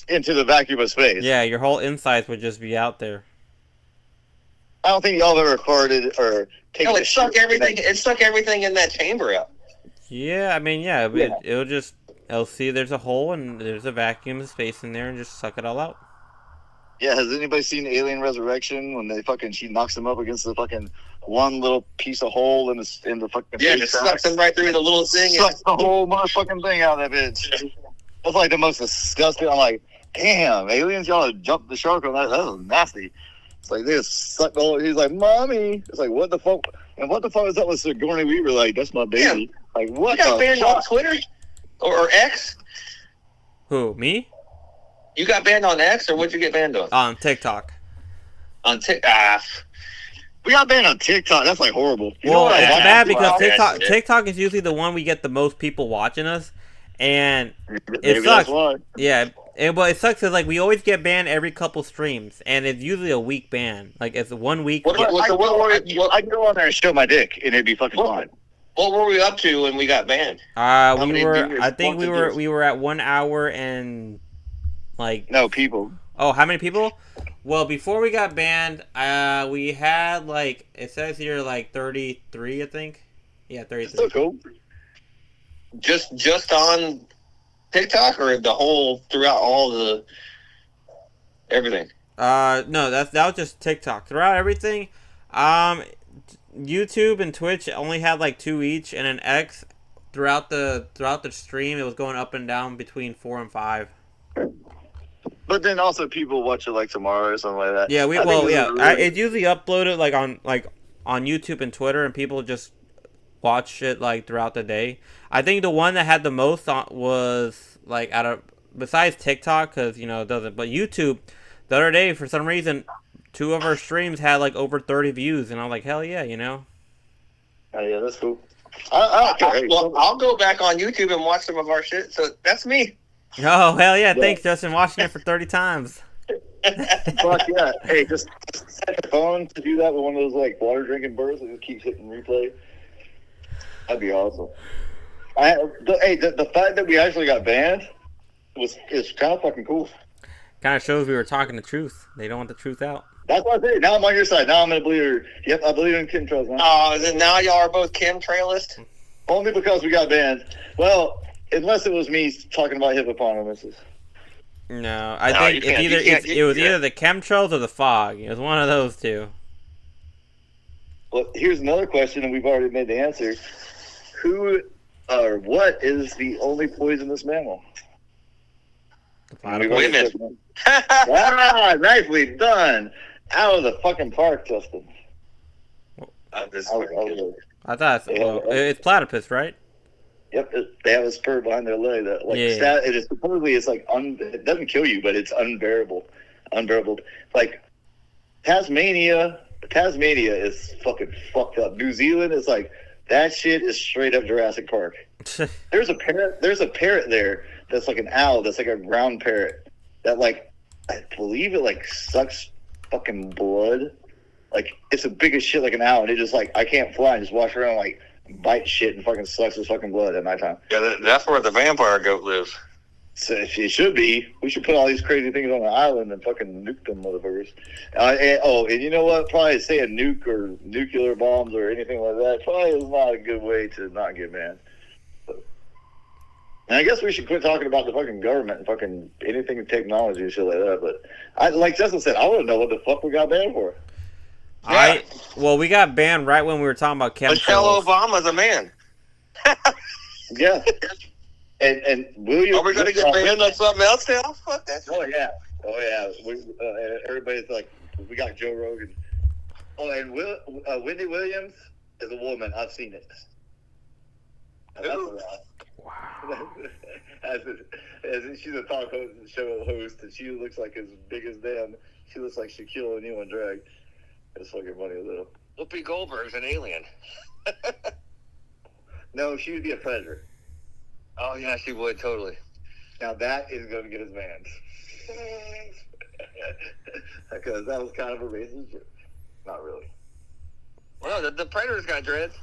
into the vacuum of space. Yeah, your whole insides would just be out there. I don't think y'all have ever farted or taken. No, it sucked everything. It sucked everything in that chamber out. Yeah, I mean, it'll see there's a hole and there's a vacuum of space in there and just suck it all out. Yeah, has anybody seen Alien Resurrection when she knocks him up against the fucking one little piece of hole in the fucking yeah, just sucks him right through the little thing. Sucks the whole motherfucking thing out of that bitch. That's like the most disgusting. I'm like, damn, aliens, y'all jumped the shark on that. That was nasty. It's like they just sucked the whole. He's like, mommy. It's like, what the fuck? And what the fuck is that with Sigourney Weaver? Like, that's my baby. Yeah. Like, what? You got banned on Twitter or X? Who, me? You got banned on X, or what'd you get banned on? On TikTok. On TikTok. We got banned on TikTok. That's like horrible. Well, it's bad because TikTok is usually the one we get the most people watching us, and it sucks. Yeah, but it sucks because like we always get banned every couple streams, and it's usually a week ban. Like it's 1 week. I can go on there and show my dick, and it'd be fucking fine. What were we up to when we got banned? I think we were at 1 hour and. Like no people. Oh, how many people? Well, before we got banned, we had like it says here like 33, I think. Yeah, 33. Still cool. Just on TikTok or the whole throughout all the everything. No, that was just TikTok. Throughout everything, YouTube and Twitch only had like 2 each, and an X throughout the stream it was going up and down between 4 and 5. But then also people watch it like tomorrow or something like that. Yeah, it's usually uploaded like on YouTube and Twitter, and people just watch it like throughout the day. I think the one that had the most was like besides TikTok, because it doesn't. But YouTube, the other day for some reason, 2 of our streams had like over 30 views, and I'm like, hell yeah, Oh yeah, that's cool. I'll go back on YouTube and watch some of our shit. So that's me. Oh, hell yeah. Thanks, Justin. Watching it for 30 times. Fuck yeah. Hey, just set your phone to do that with one of those, like, water-drinking birds and just keep hitting replay. That'd be awesome. The fact that we actually got banned is kind of fucking cool. Kind of shows we were talking the truth. They don't want the truth out. That's what I say. Now I'm on your side. Now I'm going to believe her. Yep, I believe in chemtrails now. Oh, then now y'all are both chemtrailists? Only because we got banned. Well... Unless it was me talking about hippopotamuses. No, I think it was either the chemtrails or the fog. It was one of those two. Well, here's another question, and we've already made the answer. Who or what is the only poisonous mammal? Women. Nicely done. Out of the fucking park, Justin. I thought it's platypus, right? Yep, they have a spur behind their leg that it is supposedly it doesn't kill you, but it's unbearable. Like Tasmania is fucking fucked up. New Zealand is like that shit is straight up Jurassic Park. There's a parrot there that's like an owl, that's like a ground parrot that like I believe it like sucks fucking blood. Like, it's the biggest shit like an owl. And it just, like, I can't fly and just walk around, like, bite shit and fucking sucks his fucking blood at nighttime. Yeah, that's where the vampire goat lives. So it should be. We should put all these crazy things on the island and fucking nuke them motherfuckers. And you know what? Probably say a nuke or nuclear bombs or anything like that probably is not a good way to not get banned. And I guess we should quit talking about the fucking government and fucking anything in technology and shit like that. But like Justin said, I want to know what the fuck we got banned for. Well, we got banned right when we were talking about chemtrails. Michelle Obama's a man. Yeah. And William. Are we going to get banned on something else now? Fuck that. Oh, yeah. Everybody's like, we got Joe Rogan. Oh, and Wendy Williams is a woman. I've seen it. Wow. She's a talk show host, and she looks like as big as them. She looks like Shaquille O'Neal in drag. It's fucking funny as hell. Whoopi Goldberg's an alien. No, she would be a predator. Oh, yeah, she would, totally. Now that is going to get us banned. Because that was kind of a racist joke. Not really. Well, the Predator's got dreads.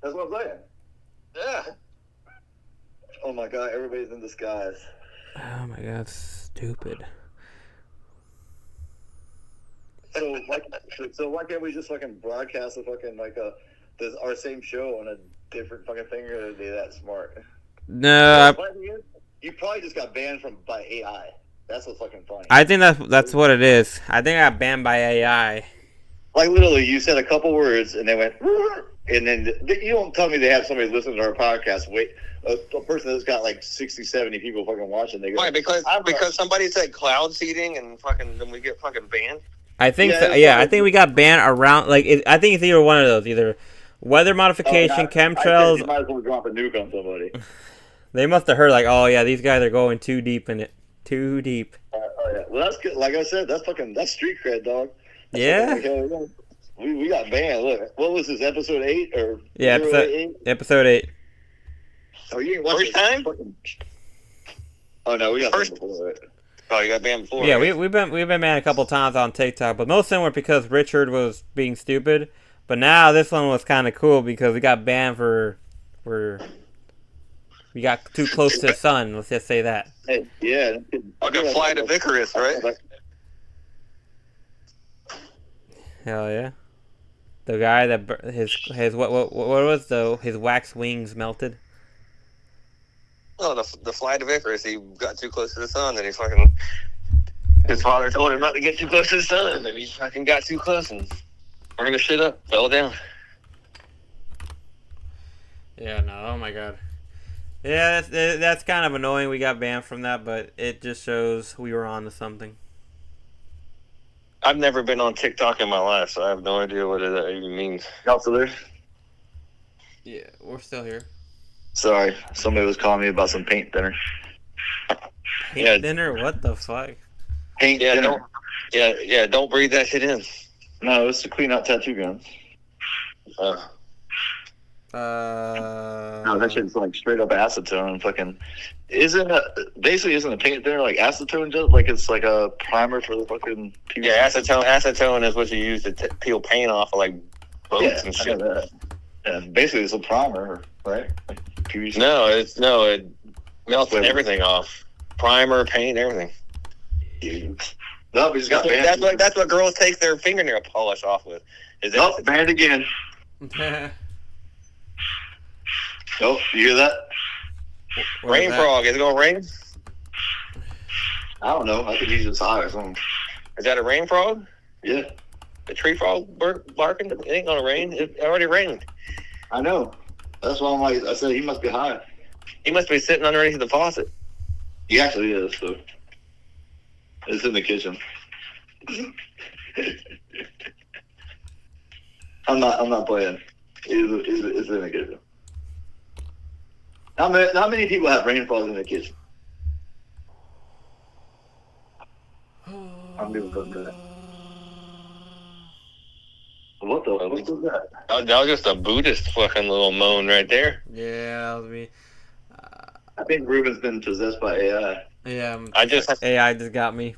That's what I'm saying. Yeah. Oh my god, everybody's in disguise. Oh my god, stupid. So why can't we just fucking broadcast a fucking our same show on a different fucking thing, or are they that smart? No, You probably just got banned by AI. That's what's fucking funny. I think that's what it is. I think I got banned by AI. Like, literally, you said a couple words, and they went, and then you don't tell me they have somebody listening to our podcast. Wait, a person that's got like 60, 70 people fucking watching. They go, Why? Because somebody said cloud seeding, and fucking then we get fucking banned. I think Yeah, so, yeah. I think we got banned around I think it's either one of those, either weather modification, chemtrails. You might as well drop a nuke on somebody. They must have heard like, oh yeah, these guys are going too deep in it, too deep. Oh yeah, well that's good. Like I said, that's street cred, dog. That's Yeah. We got banned. Look, what was this, episode 8 or Yeah, episode 8. Oh, you didn't watch First time? Oh no, we got First- banned before it. Oh, you got banned before. Yeah, right? we've been banned a couple times on TikTok, but most of them were because Richard was being stupid. But now this one was kind of cool because we got banned for we got too close to the sun. Let's just say that. Hey, yeah. Fucking fly to Icarus, right? Hell yeah. The guy that his what was his wax wings melted. Oh, the flight of Icarus. He got too close to the sun, and his father told him not to get too close to the sun, and he fucking got too close and burned the shit up, fell down. Yeah, no, oh my god. Yeah, that's kind of annoying. We got banned from that, but it just shows we were on to something. I've never been on TikTok in my life, so I have no idea what that even means. Y'all still there? Yeah, we're still here. Sorry, somebody was calling me about some paint thinner. Paint dinner? What the fuck? Paint thinner. Don't breathe that shit in. No, it's to clean out tattoo guns. No, that shit's like straight up acetone. Fucking isn't a paint thinner like acetone? Just like it's like a primer for the fucking PVC? Yeah, acetone is what you use to peel paint off of like boats and shit. Yeah, basically it's a primer, right? Like PVC. No, it melts everything off. Primer, paint, everything. No, we just got banned. That's what girls take their fingernail polish off with. Banned again. Oh, you hear that? Rain frog. Is it gonna rain? I don't know. I think he's just high or something. Is that a rain frog? Yeah. The tree frog barking? It ain't gonna rain. It already rained. I know. That's why I'm like, I said he must be high. He must be sitting underneath the faucet. He actually is, so. It's in the kitchen. I'm not playing. It's in the kitchen. Not many people have rainfalls in the kitchen. I'm doing something. What was that? That was just a Buddhist fucking little moan right there. Yeah, that was me. I think Ruben's been possessed by AI. Yeah, AI just got me.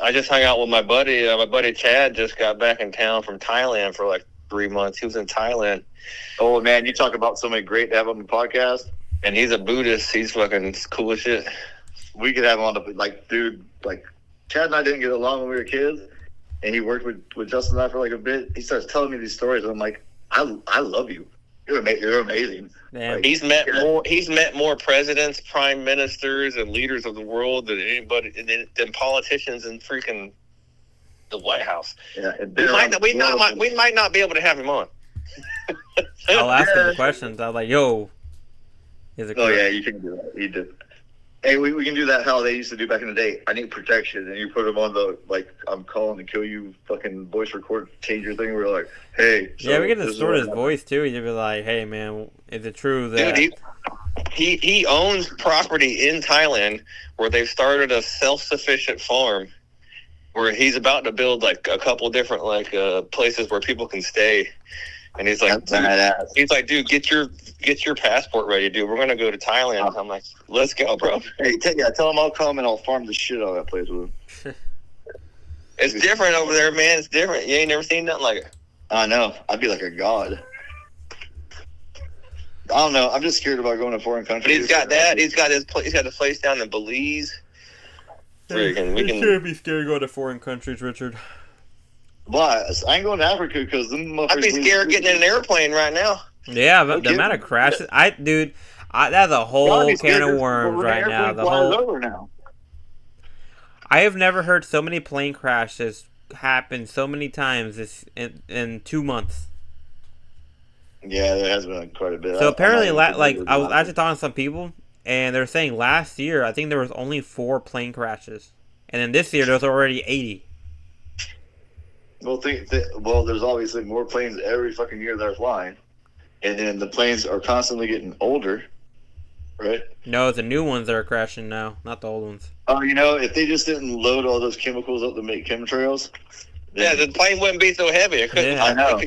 I just hung out with my buddy. My buddy Chad just got back in town from Thailand for like 3 months. He was in Thailand. Oh man, you talk about somebody great to have on the podcast. And he's a Buddhist. He's fucking cool as shit. We could have him on the dude. Like Chad and I didn't get along when we were kids, and he worked with Justin and I for like a bit. He starts telling me these stories, and I'm like, I love you. You're amazing. Damn. Like, He's met more presidents, prime ministers, and leaders of the world than anybody than politicians in freaking the White House. Yeah, and We might not be able to have him on. I'll ask him the questions. I was like, yo, is it Oh correct? yeah, you can do that. You did. Hey, we can do that how they used to do back in the day. I need protection, and you put them on the I'm calling to kill you fucking voice record changer thing. We're like, hey. Yeah, we can this is distort what his happened. voice too. You'd be like, hey man, is it true that Dude, he owns property in Thailand where they've started a self-sufficient farm where he's about to build like a couple different places where people can stay. And he's like, That's badass. dude, get your passport ready, dude. We're gonna go to Thailand. I'm like, let's go, bro. Hey, tell him I'll come and I'll farm the shit out of that place with him. It's different over there, man. It's different. You ain't never seen nothing like it. I know. I'd be like a god. I don't know. I'm just scared about going to foreign countries. But he's got that. He's got the place down in Belize. We can. shouldn't be scared to go to foreign countries, Richard. Why? I ain't going to Africa because them I'd be motherfuckers scared getting in an airplane right now. Yeah, but the Okay. amount of crashes, that's a whole can of worms right now. The whole over now. I have never heard so many plane crashes happen so many times in 2 months. Yeah, there has been quite a bit. So apparently, I was actually actually talking to some people, and they're saying last year I think there was only 4 plane crashes, and then this year there was already 80. Well, there's obviously more planes every fucking year that are flying, and then the planes are constantly getting older, right? No, it's the new ones that are crashing now, not the old ones. Oh, if they just didn't load all those chemicals up to make chemtrails. Yeah, the plane wouldn't be so heavy. It couldn't. Yeah. I know.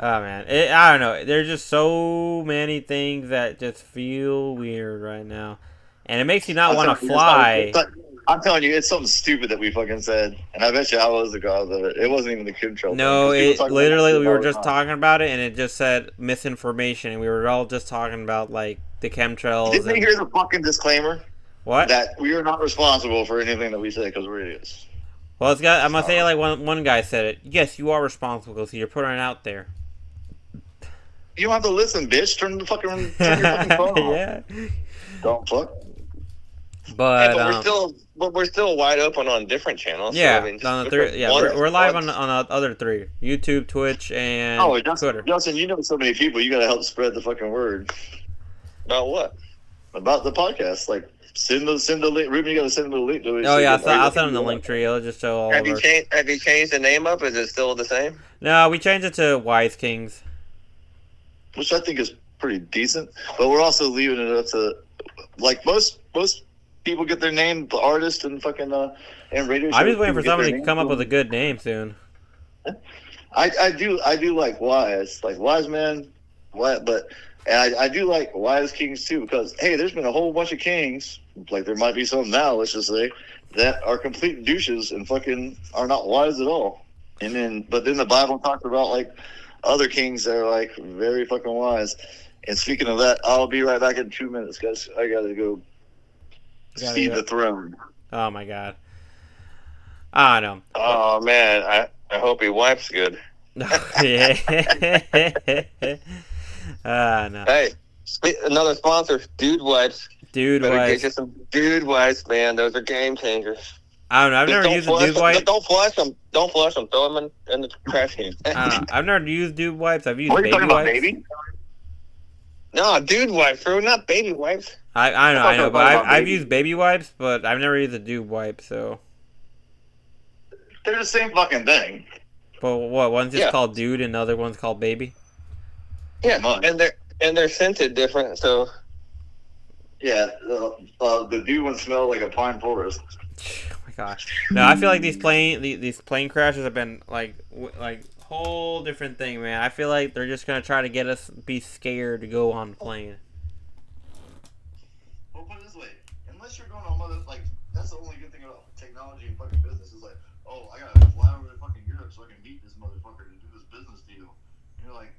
Oh man, I don't know. There's just so many things that just feel weird right now, and it makes you not want to fly. I'm telling you, it's something stupid that we fucking said, and I bet you I was the cause of it. It wasn't even the chemtrail. No, thing, 'cause people talk literally about we it were all the just time. talking about it, and it just said misinformation, and we were all just talking about like the chemtrails. Didn't And, you hear the fucking disclaimer what? that we are not responsible for anything that we say because we're idiots? Well, I'm gonna say like one guy said it. Yes, you are responsible because you're putting it out there. You don't have to listen, bitch. Turn your fucking phone off. Yeah, Don't fuck. but we're still wide open on different channels. yeah, so, I mean, on the different three, yeah, ones. we're live on the other 3: YouTube, Twitch, and Oh, Twitter. Justin, you know so many people. You gotta help spread the fucking word About what? about the podcast. Like send the link. Ruben, you gotta send them the link. Oh yeah, I'll send them the link tree. It'll just show all Have of you our... changed the name up? Is it still the same? No, we changed it to Wise Kings. which I think is pretty decent. But we're also leaving it up to like most people get their name, the artist and fucking and radio. I'm shows, just waiting for people get somebody their to come name. up with a good name soon. I do like Wise Man, and I do like Wise Kings too because hey, there's been a whole bunch of kings, like there might be some now, let's just say, that are complete douches and fucking are not wise at all. But then the Bible talks about like other kings that are like very fucking wise. And speaking of that, I'll be right back in 2 minutes, guys. I gotta go feed the throne. Oh my god. I don't Oh man, I hope he wipes good. know. Yeah. No. Hey, another sponsor, Dude Wipes. Dude Better wipes. get you some Dude Wipes, man. Those are game changers. I don't know. I've Just never used a dude wipe. Don't flush them. Don't flush them. Throw them in the trash can. I don't know. I've never used dude wipes. I've used What are you baby talking about, wipes. baby? No, Dude Wipes, bro. Not baby wipes. I know, talking but about I've baby. used baby wipes, but I've never used a dude wipe. So, They're the same fucking thing. but what? One's just Yeah. called dude, and the other one's called baby. Yeah, Come on. and they're scented different. So Yeah, the dude one smell like a pine forest. Oh my gosh. No, I feel like these plane crashes have been like whole different thing, man. I feel like they're just gonna try to get us be scared to go on the plane. Well, put it this way: unless you're going on that's the only good thing about technology and fucking business is like, oh, I gotta fly over to fucking Europe so I can meet this motherfucker to do this business deal. And you're like,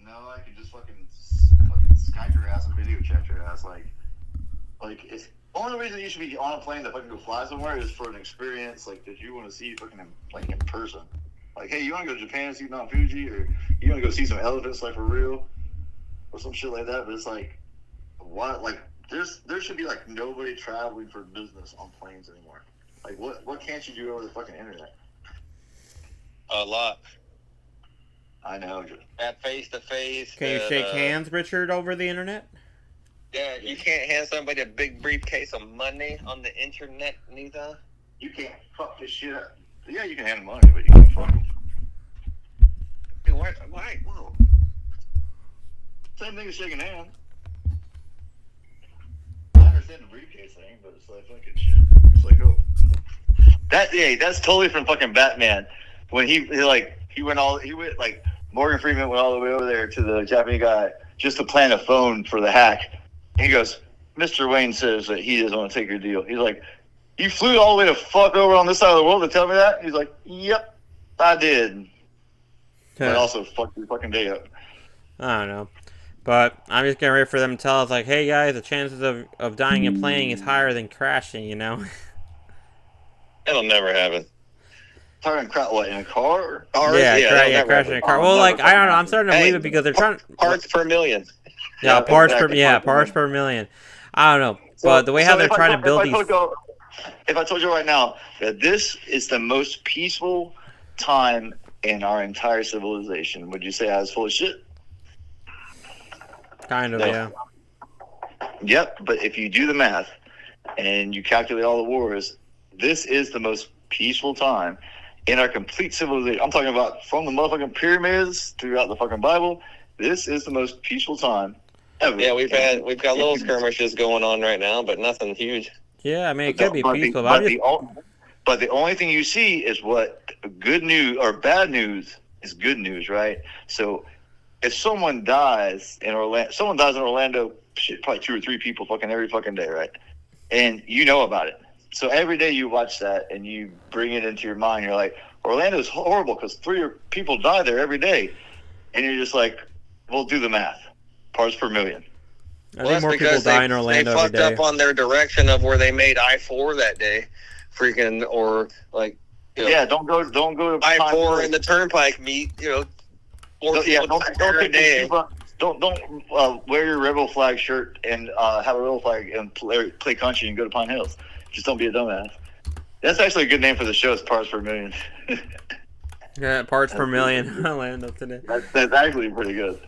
no, I can just fucking Skype your ass and video chat your ass. Like it's the only reason you should be on a plane to fucking go fly somewhere is for an experience like that you want to see fucking in person. Like, hey, you want to go to Japan and see Mount Fuji, or you want to go see some elephants like for real, or some shit like that. But it's like, what? Like, there should be like nobody traveling for business on planes anymore. Like, what can't you do over the fucking internet? A lot. I know. That face to face. Can you shake hands, Richard, over the internet? Yeah, you can't hand somebody a big briefcase of money on the internet, neither. You can't fuck this shit up. Yeah, you can hand them money, but you can't fuck them. Dude, why? Whoa. Same thing as shaking hands. I understand the briefcase thing, but it's like fucking shit. It's like, oh. That's totally from fucking Batman. When he went like Morgan Freeman went all the way over there to the Japanese guy just to plan a phone for the hack. And he goes, Mr. Wayne says that he doesn't want to take your deal. He's like, you flew all the way to fuck over on this side of the world to tell me that? He's like, yep, I did. But also fucked your fucking day up. I don't know. But I'm just getting ready for them to tell us, like, hey, guys, the chances of dying and playing is higher than crashing, you know? It'll never happen. Talking crap, what, in a car? Yeah, crashing in a car. Well, like, I don't know. I'm starting to believe it because they're trying... Parts per million. Yeah, parts per million. I don't know. But the way how they're trying to build these... If I told you right now that this is the most peaceful time in our entire civilization, would you say I was full of shit? Kind of, No. yeah. Yep, but if you do the math and you calculate all the wars, this is the most peaceful time in our complete civilization. I'm talking about from the motherfucking pyramids throughout the fucking Bible. This is the most peaceful time ever. Yeah, we've got little skirmishes going on right now, but nothing huge. Yeah, I mean, it could be peaceful. But the only thing you see is what good news or bad news is good news, right? So if someone dies in Orlando, shit, probably 2 or 3 people fucking every fucking day, right? And you know about it. So every day you watch that and you bring it into your mind. You're like, Orlando's horrible because 3 people die there every day. And you're just like, well, do the math. Parts per million. I think more people die in Orlando they every day. fucked up on their direction of where they made I-4 that day. Freaking, or like, you know, yeah, don't go to I-4 and the Turnpike meet, you know, 4 people every day. Don't wear your Rebel flag shirt and have a Rebel flag and play country and go to Pine Hills. Just don't be a dumbass. That's actually a good name for the show. It's Parts Per Million. Yeah, parts per million. Orlando today. That's actually pretty good.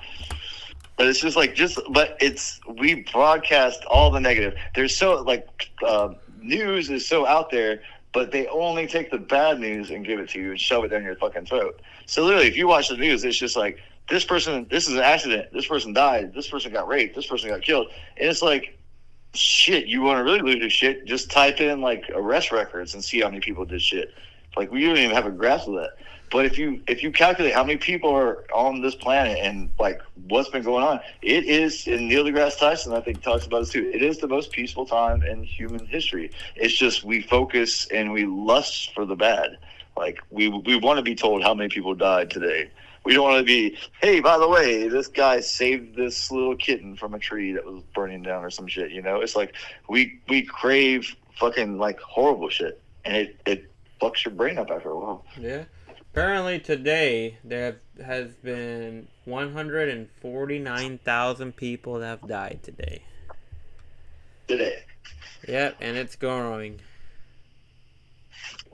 But it's just like we broadcast all the negative. There's so news is so out there, but they only take the bad news and give it to you and shove it down your fucking throat. So literally, if you watch the news, it's just like this is an accident. This person died. This person got raped. This person got killed. And it's like, shit, you want to really lose your shit? Just type in like arrest records and see how many people did shit. Like we don't even have a grasp of that. But if you calculate how many people are on this planet and like what's been going on, it is, and Neil deGrasse Tyson I think talks about this too. It is the most peaceful time in human history. It's just we focus and we lust for the bad. Like we want to be told how many people died today. We don't want to be, hey, by the way, this guy saved this little kitten from a tree that was burning down or some shit. You know, it's like we crave fucking like horrible shit, and it fucks your brain up after a while. Yeah. Apparently today there has been 149,000 people that have died today. Today. Yep, and it's growing.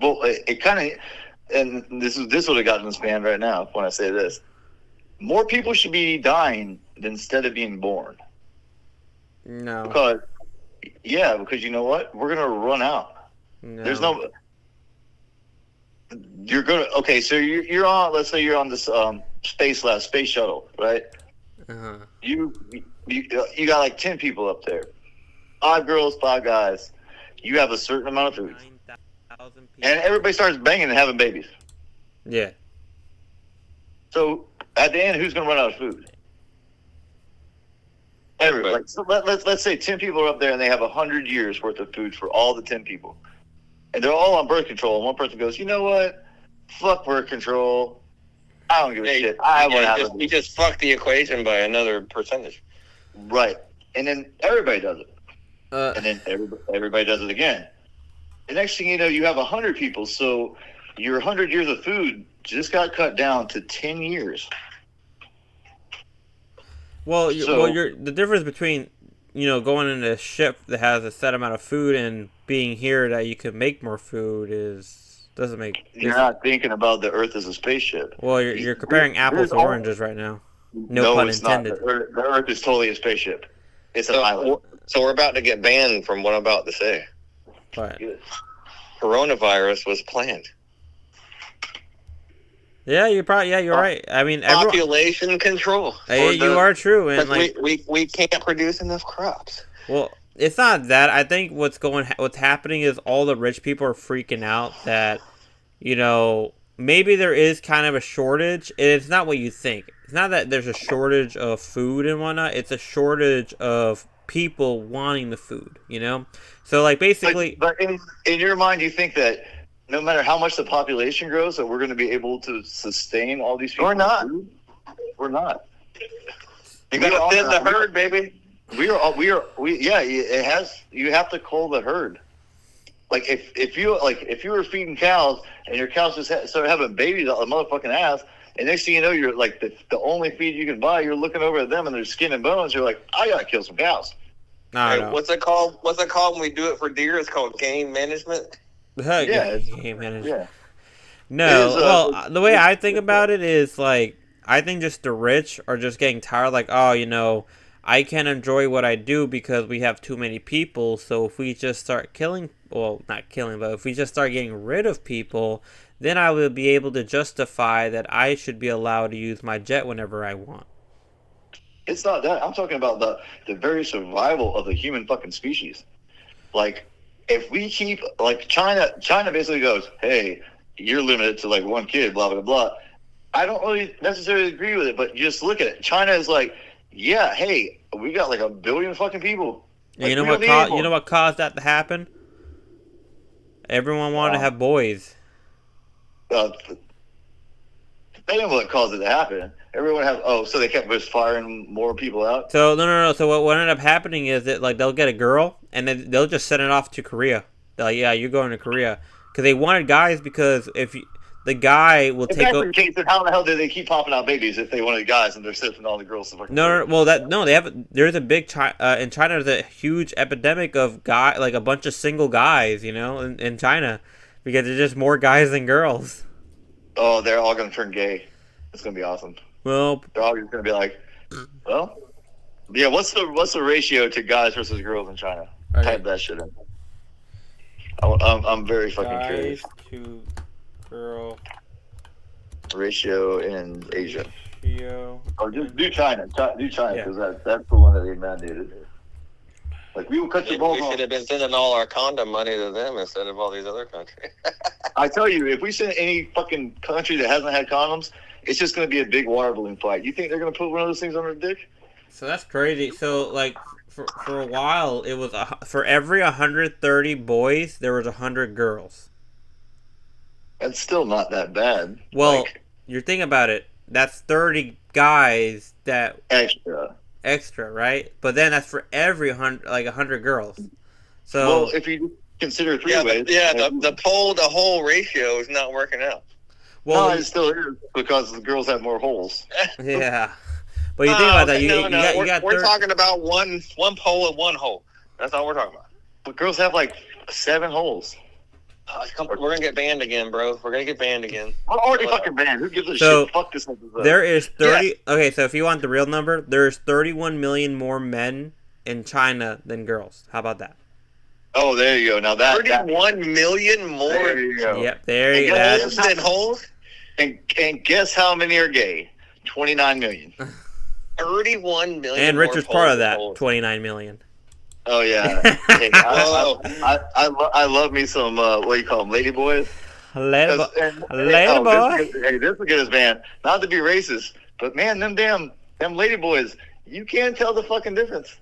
Well, it kind of, and this would have gotten us banned right now when I say this. More people should be dying instead of being born. No. Because you know what? We're gonna run out. No. There's no. You're gonna so you're on. Let's say you're on this space shuttle, right? Uh-huh. You got like 10 people up there, 5 girls, 5 guys. You have a certain amount of food, 9,000 people. and everybody starts banging and having babies. Yeah. So at the end, who's gonna run out of food? Everybody. Like, so let's say 10 people are up there and they have 100 years worth of food for all the 10 people. and they're all on birth control. And one person goes, you know what? Fuck birth control. I don't give a shit. I want to have you just fuck the equation by another percentage. Right. And then everybody does it. And then everybody does it again. The next thing you know, you have 100 people. So your 100 years of food just got cut down to 10 years. Well, the difference between, going in a ship that has a set amount of food and being here that you could make more food doesn't make. You're not thinking about the Earth as a spaceship. Well, you're comparing apples to oranges right now. No pun intended. Not. The Earth is totally a spaceship. It's an island. So we're about to get banned from what I'm about to say. What? Coronavirus was planned. Yeah, you're right. I mean, population control. You are true, and we can't produce enough crops. Well, it's not that. I think what's happening is all the rich people are freaking out that, maybe there is kind of a shortage. It's not what you think. It's not that there's a shortage of food and whatnot. It's a shortage of people wanting the food, So, basically... But in your mind, you think that no matter how much the population grows, that we're going to be able to sustain all these people? We're not. We're not. You got to thin the herd, baby. It has... You have to cull the herd. If you were feeding cows and your cows just started having babies out the motherfucking ass, and next thing you know, you're the only feed you can buy. You're looking over at them and their skin and bones. You're like, I gotta kill some cows. No. What's it called? What's it called when we do it for deer? It's called game management. Game management. Yeah. No, the way I think about it is I think just the rich are just getting tired. I can't enjoy what I do because we have too many people. So if we just start not killing, but if we just start getting rid of people, then I will be able to justify that I should be allowed to use my jet whenever I want. It's not that. I'm talking about the very survival of the human fucking species. If we keep, China basically goes, hey, you're limited to one kid, blah, blah, blah. I don't really necessarily agree with it, but you just look at it. China is yeah, hey, we got 1 billion fucking people. You know what caused that to happen? Everyone wanted to have boys. They didn't know what caused it to happen. Everyone so they kept just firing more people out? So, no. So what ended up happening is that, they'll get a girl, and then they'll just send it off to Korea. They're yeah, you're going to Korea. Because they wanted guys, because the guy will take over... If that's the case, then how the hell did they keep popping out babies if they wanted guys and they're sending all the girls to fucking... there's a big... in China, there's a huge epidemic of a bunch of single guys, in China. Because there's just more guys than girls. Oh, they're all going to turn gay. It's going to be awesome. Well, they're all just going to be what's the ratio to guys versus girls in China? Okay. Type that shit in. I'm very fucking curious. Guys to girl ratio in Asia. Or just do China. Do China because that's the one that they mandated. We will cut your balls off. We should have been sending all our condom money to them instead of all these other countries. I tell you, if we send any fucking country that hasn't had condoms, it's just going to be a big water balloon fight. You think they're going to put one of those things on their dick? So that's crazy. So, for a while, it was for every 130 boys, there was 100 girls. That's still not that bad. Well, you're thinking about it. That's 30 guys that... Extra, right? But then that's for every 100 girls. So well, if you consider three ways, the whole ratio is not working out. Well, it still is because the girls have more holes. Yeah, but you think about that. We're talking about one pole and one hole. That's all we're talking about. But girls have 7 holes. We're gonna get banned again, bro. We're gonna get banned again. We're already fucking banned. Who gives a shit? Fuck this episode. There is 30. Yeah. Okay, so if you want the real number, there's 31 million more men in China than girls. How about that? Oh, there you go. Now 31 million more. There you go. Yep, there you go. Holes and holes. And guess how many are gay? 29 million. 31 million. And Richard's part of that. 29 million. Oh yeah, hey, I love me some what do you call them, lady boys. Lady boy. This will get us banned. Not to be racist, but man, them lady boys, you can't tell the fucking difference.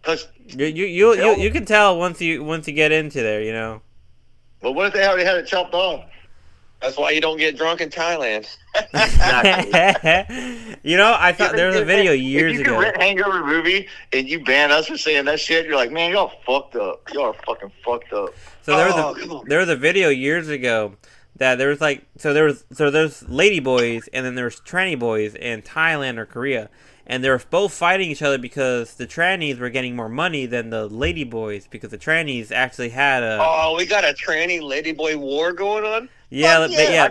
Cause you can tell once you get into there, But what if they already had it chopped off? That's why you don't get drunk in Thailand. You know, I thought there was a video years if you ago. can rent Hangover movie and you ban us for saying that shit, you're like, man, y'all fucked up. Y'all are fucking fucked up. So there was a video years ago that there was like there's ladyboys and then there's tranny boys in Thailand or Korea, and they were both fighting each other because the trannies were getting more money than the ladyboys because the trannies actually had a We got a tranny ladyboy war going on. yeah.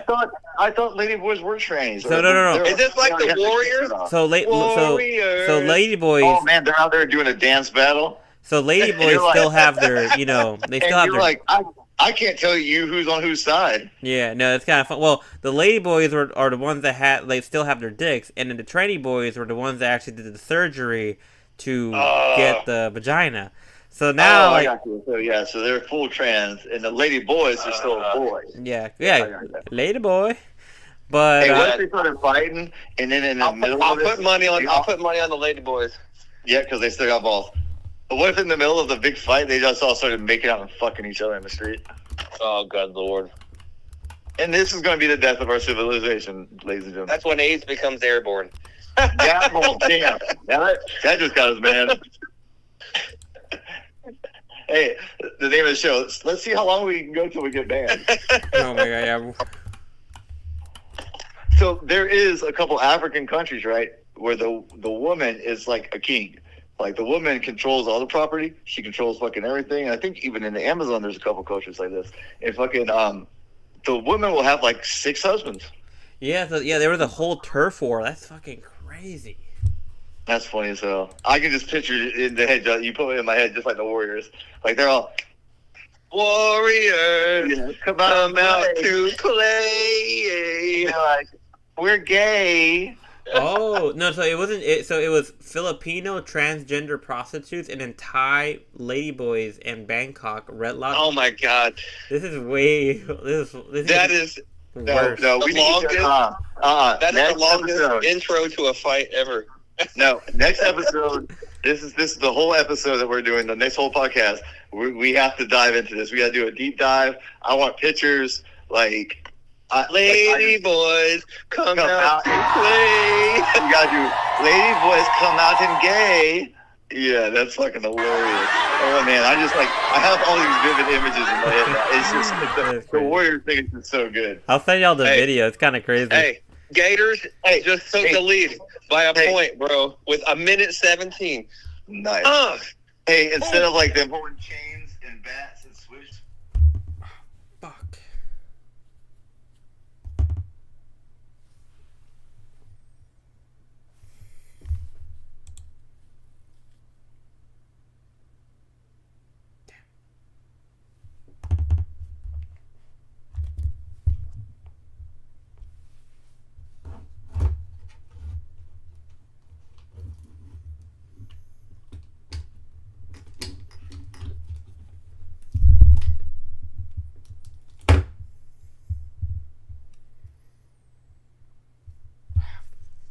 I thought ladyboys were trannies. So no. Is this like the Warriors? So ladyboys. Oh man, they're out there doing a dance battle. So ladyboys like- still have their they still And have you're their like, I can't tell you who's on whose side. Yeah, no, it's kind of fun. Well, the lady boys are the ones that they still have their dicks, and then the tranny boys were the ones that actually did the surgery to get the vagina. So now, I got you. So they're full trans, and the lady boys are still boys. yeah, I got that. lady boy. But Hey, what if they started fighting, and then in the middle I'll of it, put money on the ladyboys. yeah, because they still got balls. But what if in the middle of the big fight, they just all started making out and fucking each other in the street? Oh God, Lord! And this is going to be the death of our civilization, ladies and gentlemen. That's when AIDS becomes airborne. Yeah, well, damn. That just got us mad. Hey, the name of the show. Let's see how long we can go till we get banned. oh my god, yeah. So there is a couple African countries, right, where the woman is like a king. Like the woman controls all the property. She controls fucking everything. And I think even in the Amazon, there's a couple cultures like this. And fucking the woman will have like 6 husbands. Yeah, there was a whole turf war. That's fucking crazy. That's funny as hell. I can just picture it in the head. You put it in my head just like the Warriors. Like they're all Warriors, come come out play. to play. They're like, we're gay. Oh no! So it wasn't. So it was Filipino transgender prostitutes and then Thai ladyboys in Bangkok red lobster. Oh my God, This is way. This is worse. No, The we need longest- to. that is Next the longest episode. intro to a fight ever. No, next episode. This is the whole episode that we're doing. The next whole podcast. We have to dive into this. We got to do a deep dive. I want pictures. Like, Lady boys, come Come out out to play. you got to do. Lady boys come out and gay. Yeah, that's fucking hilarious. Oh man, I have all these vivid images in my head now. It's just That's the crazy. Warriors thing is just so good. I'll send y'all the Hey. video. It's kind of crazy. Hey, Gators, Hey, just took hey. the lead by a Hey. point, bro, with 1:17. Nice. Hey, instead of like them holding chains and bats and switch. Fuck.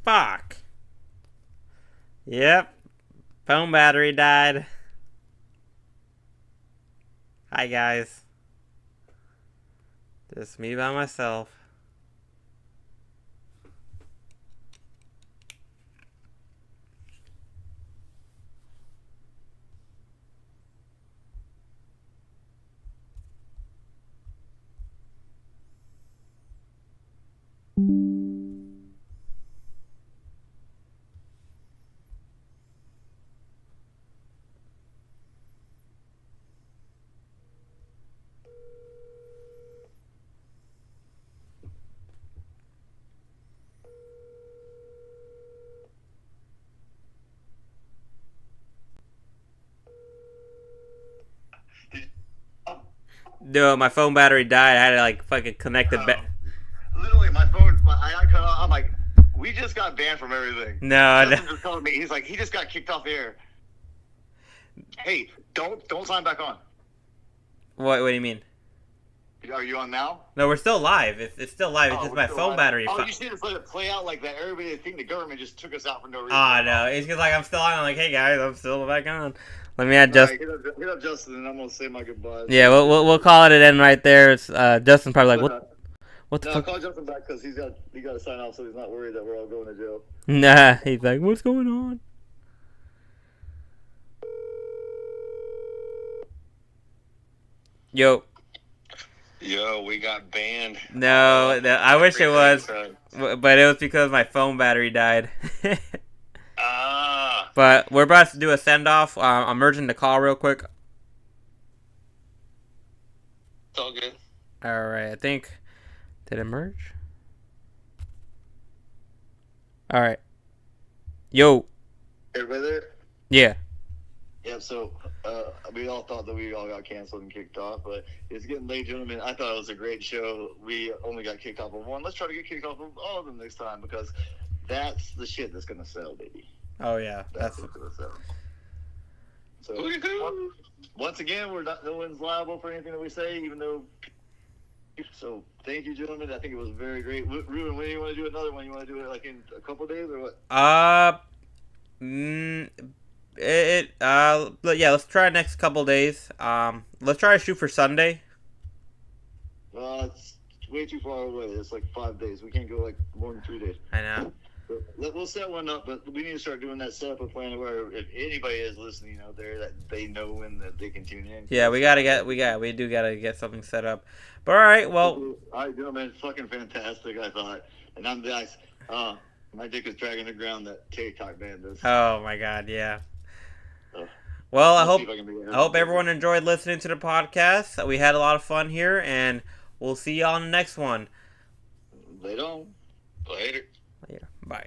Fuck. Yep. Phone battery died. Hi guys. Just me by myself. No, my phone battery died. I had to like fucking connect it back. Literally, my phone, I cut off. I'm like, we just got banned from everything. No, no. Justin just called me. He's like, he just got kicked off the air. Hey, don't sign back on. What do you mean? Are you on now? No, we're still live. It's still live. It's just we're my still phone live. battery. Oh, you should just let it play out like that. Everybody would think the government just took us out for no reason. Ah, no. It's because like I'm still on. I'm like, hey guys, I'm still back on. Let me add Justin. Right, hit up Justin, and I'm gonna say my goodbyes. Yeah, we'll call it an end right there. It's, Justin's probably like, what the No, fuck? call Justin back because he got to sign off, so he's not worried that we're all going to jail. Nah, he's like, what's going on? Yo. Yo, we got banned. No, I wish it was, but it was because my phone battery died. Ah. But we're about to do a send off. I'm merging the call real quick. It's all good. All right, I think. Did it merge? All right. Yo. Everybody there? Yeah. Yeah, so we all thought that we all got canceled and kicked off, but it's getting late, gentlemen. I thought it was a great show. We only got kicked off of one. Let's try to get kicked off of all of them next time because that's the shit that's going to sell, baby. Oh yeah. That's what's going to sell. So, Woo-hoo. once again, no one's liable for anything that we say, even though. So, thank you, gentlemen. I think it was very great. Ruben, when do you want to do another one? You want to do it like in a couple days or what? But yeah, let's try next couple days. Let's try to shoot for Sunday. It's way too far away. It's like 5 days. We can't go like more than 3 days. I know. But we'll set one up, but we need to start doing that setup a plan where if anybody is listening out there, that they know when that they can tune in. Yeah, we do gotta get something set up. But all right, well. All right, gentlemen, fucking fantastic. I thought, and I'm guys. My dick is dragging the ground. That TikTok band does. Oh my God, yeah. So, Well, I let's see hope if I hope everyone enjoyed listening to the podcast. We had a lot of fun here, and we'll see y'all on the next one. Later. Later. Later. Bye.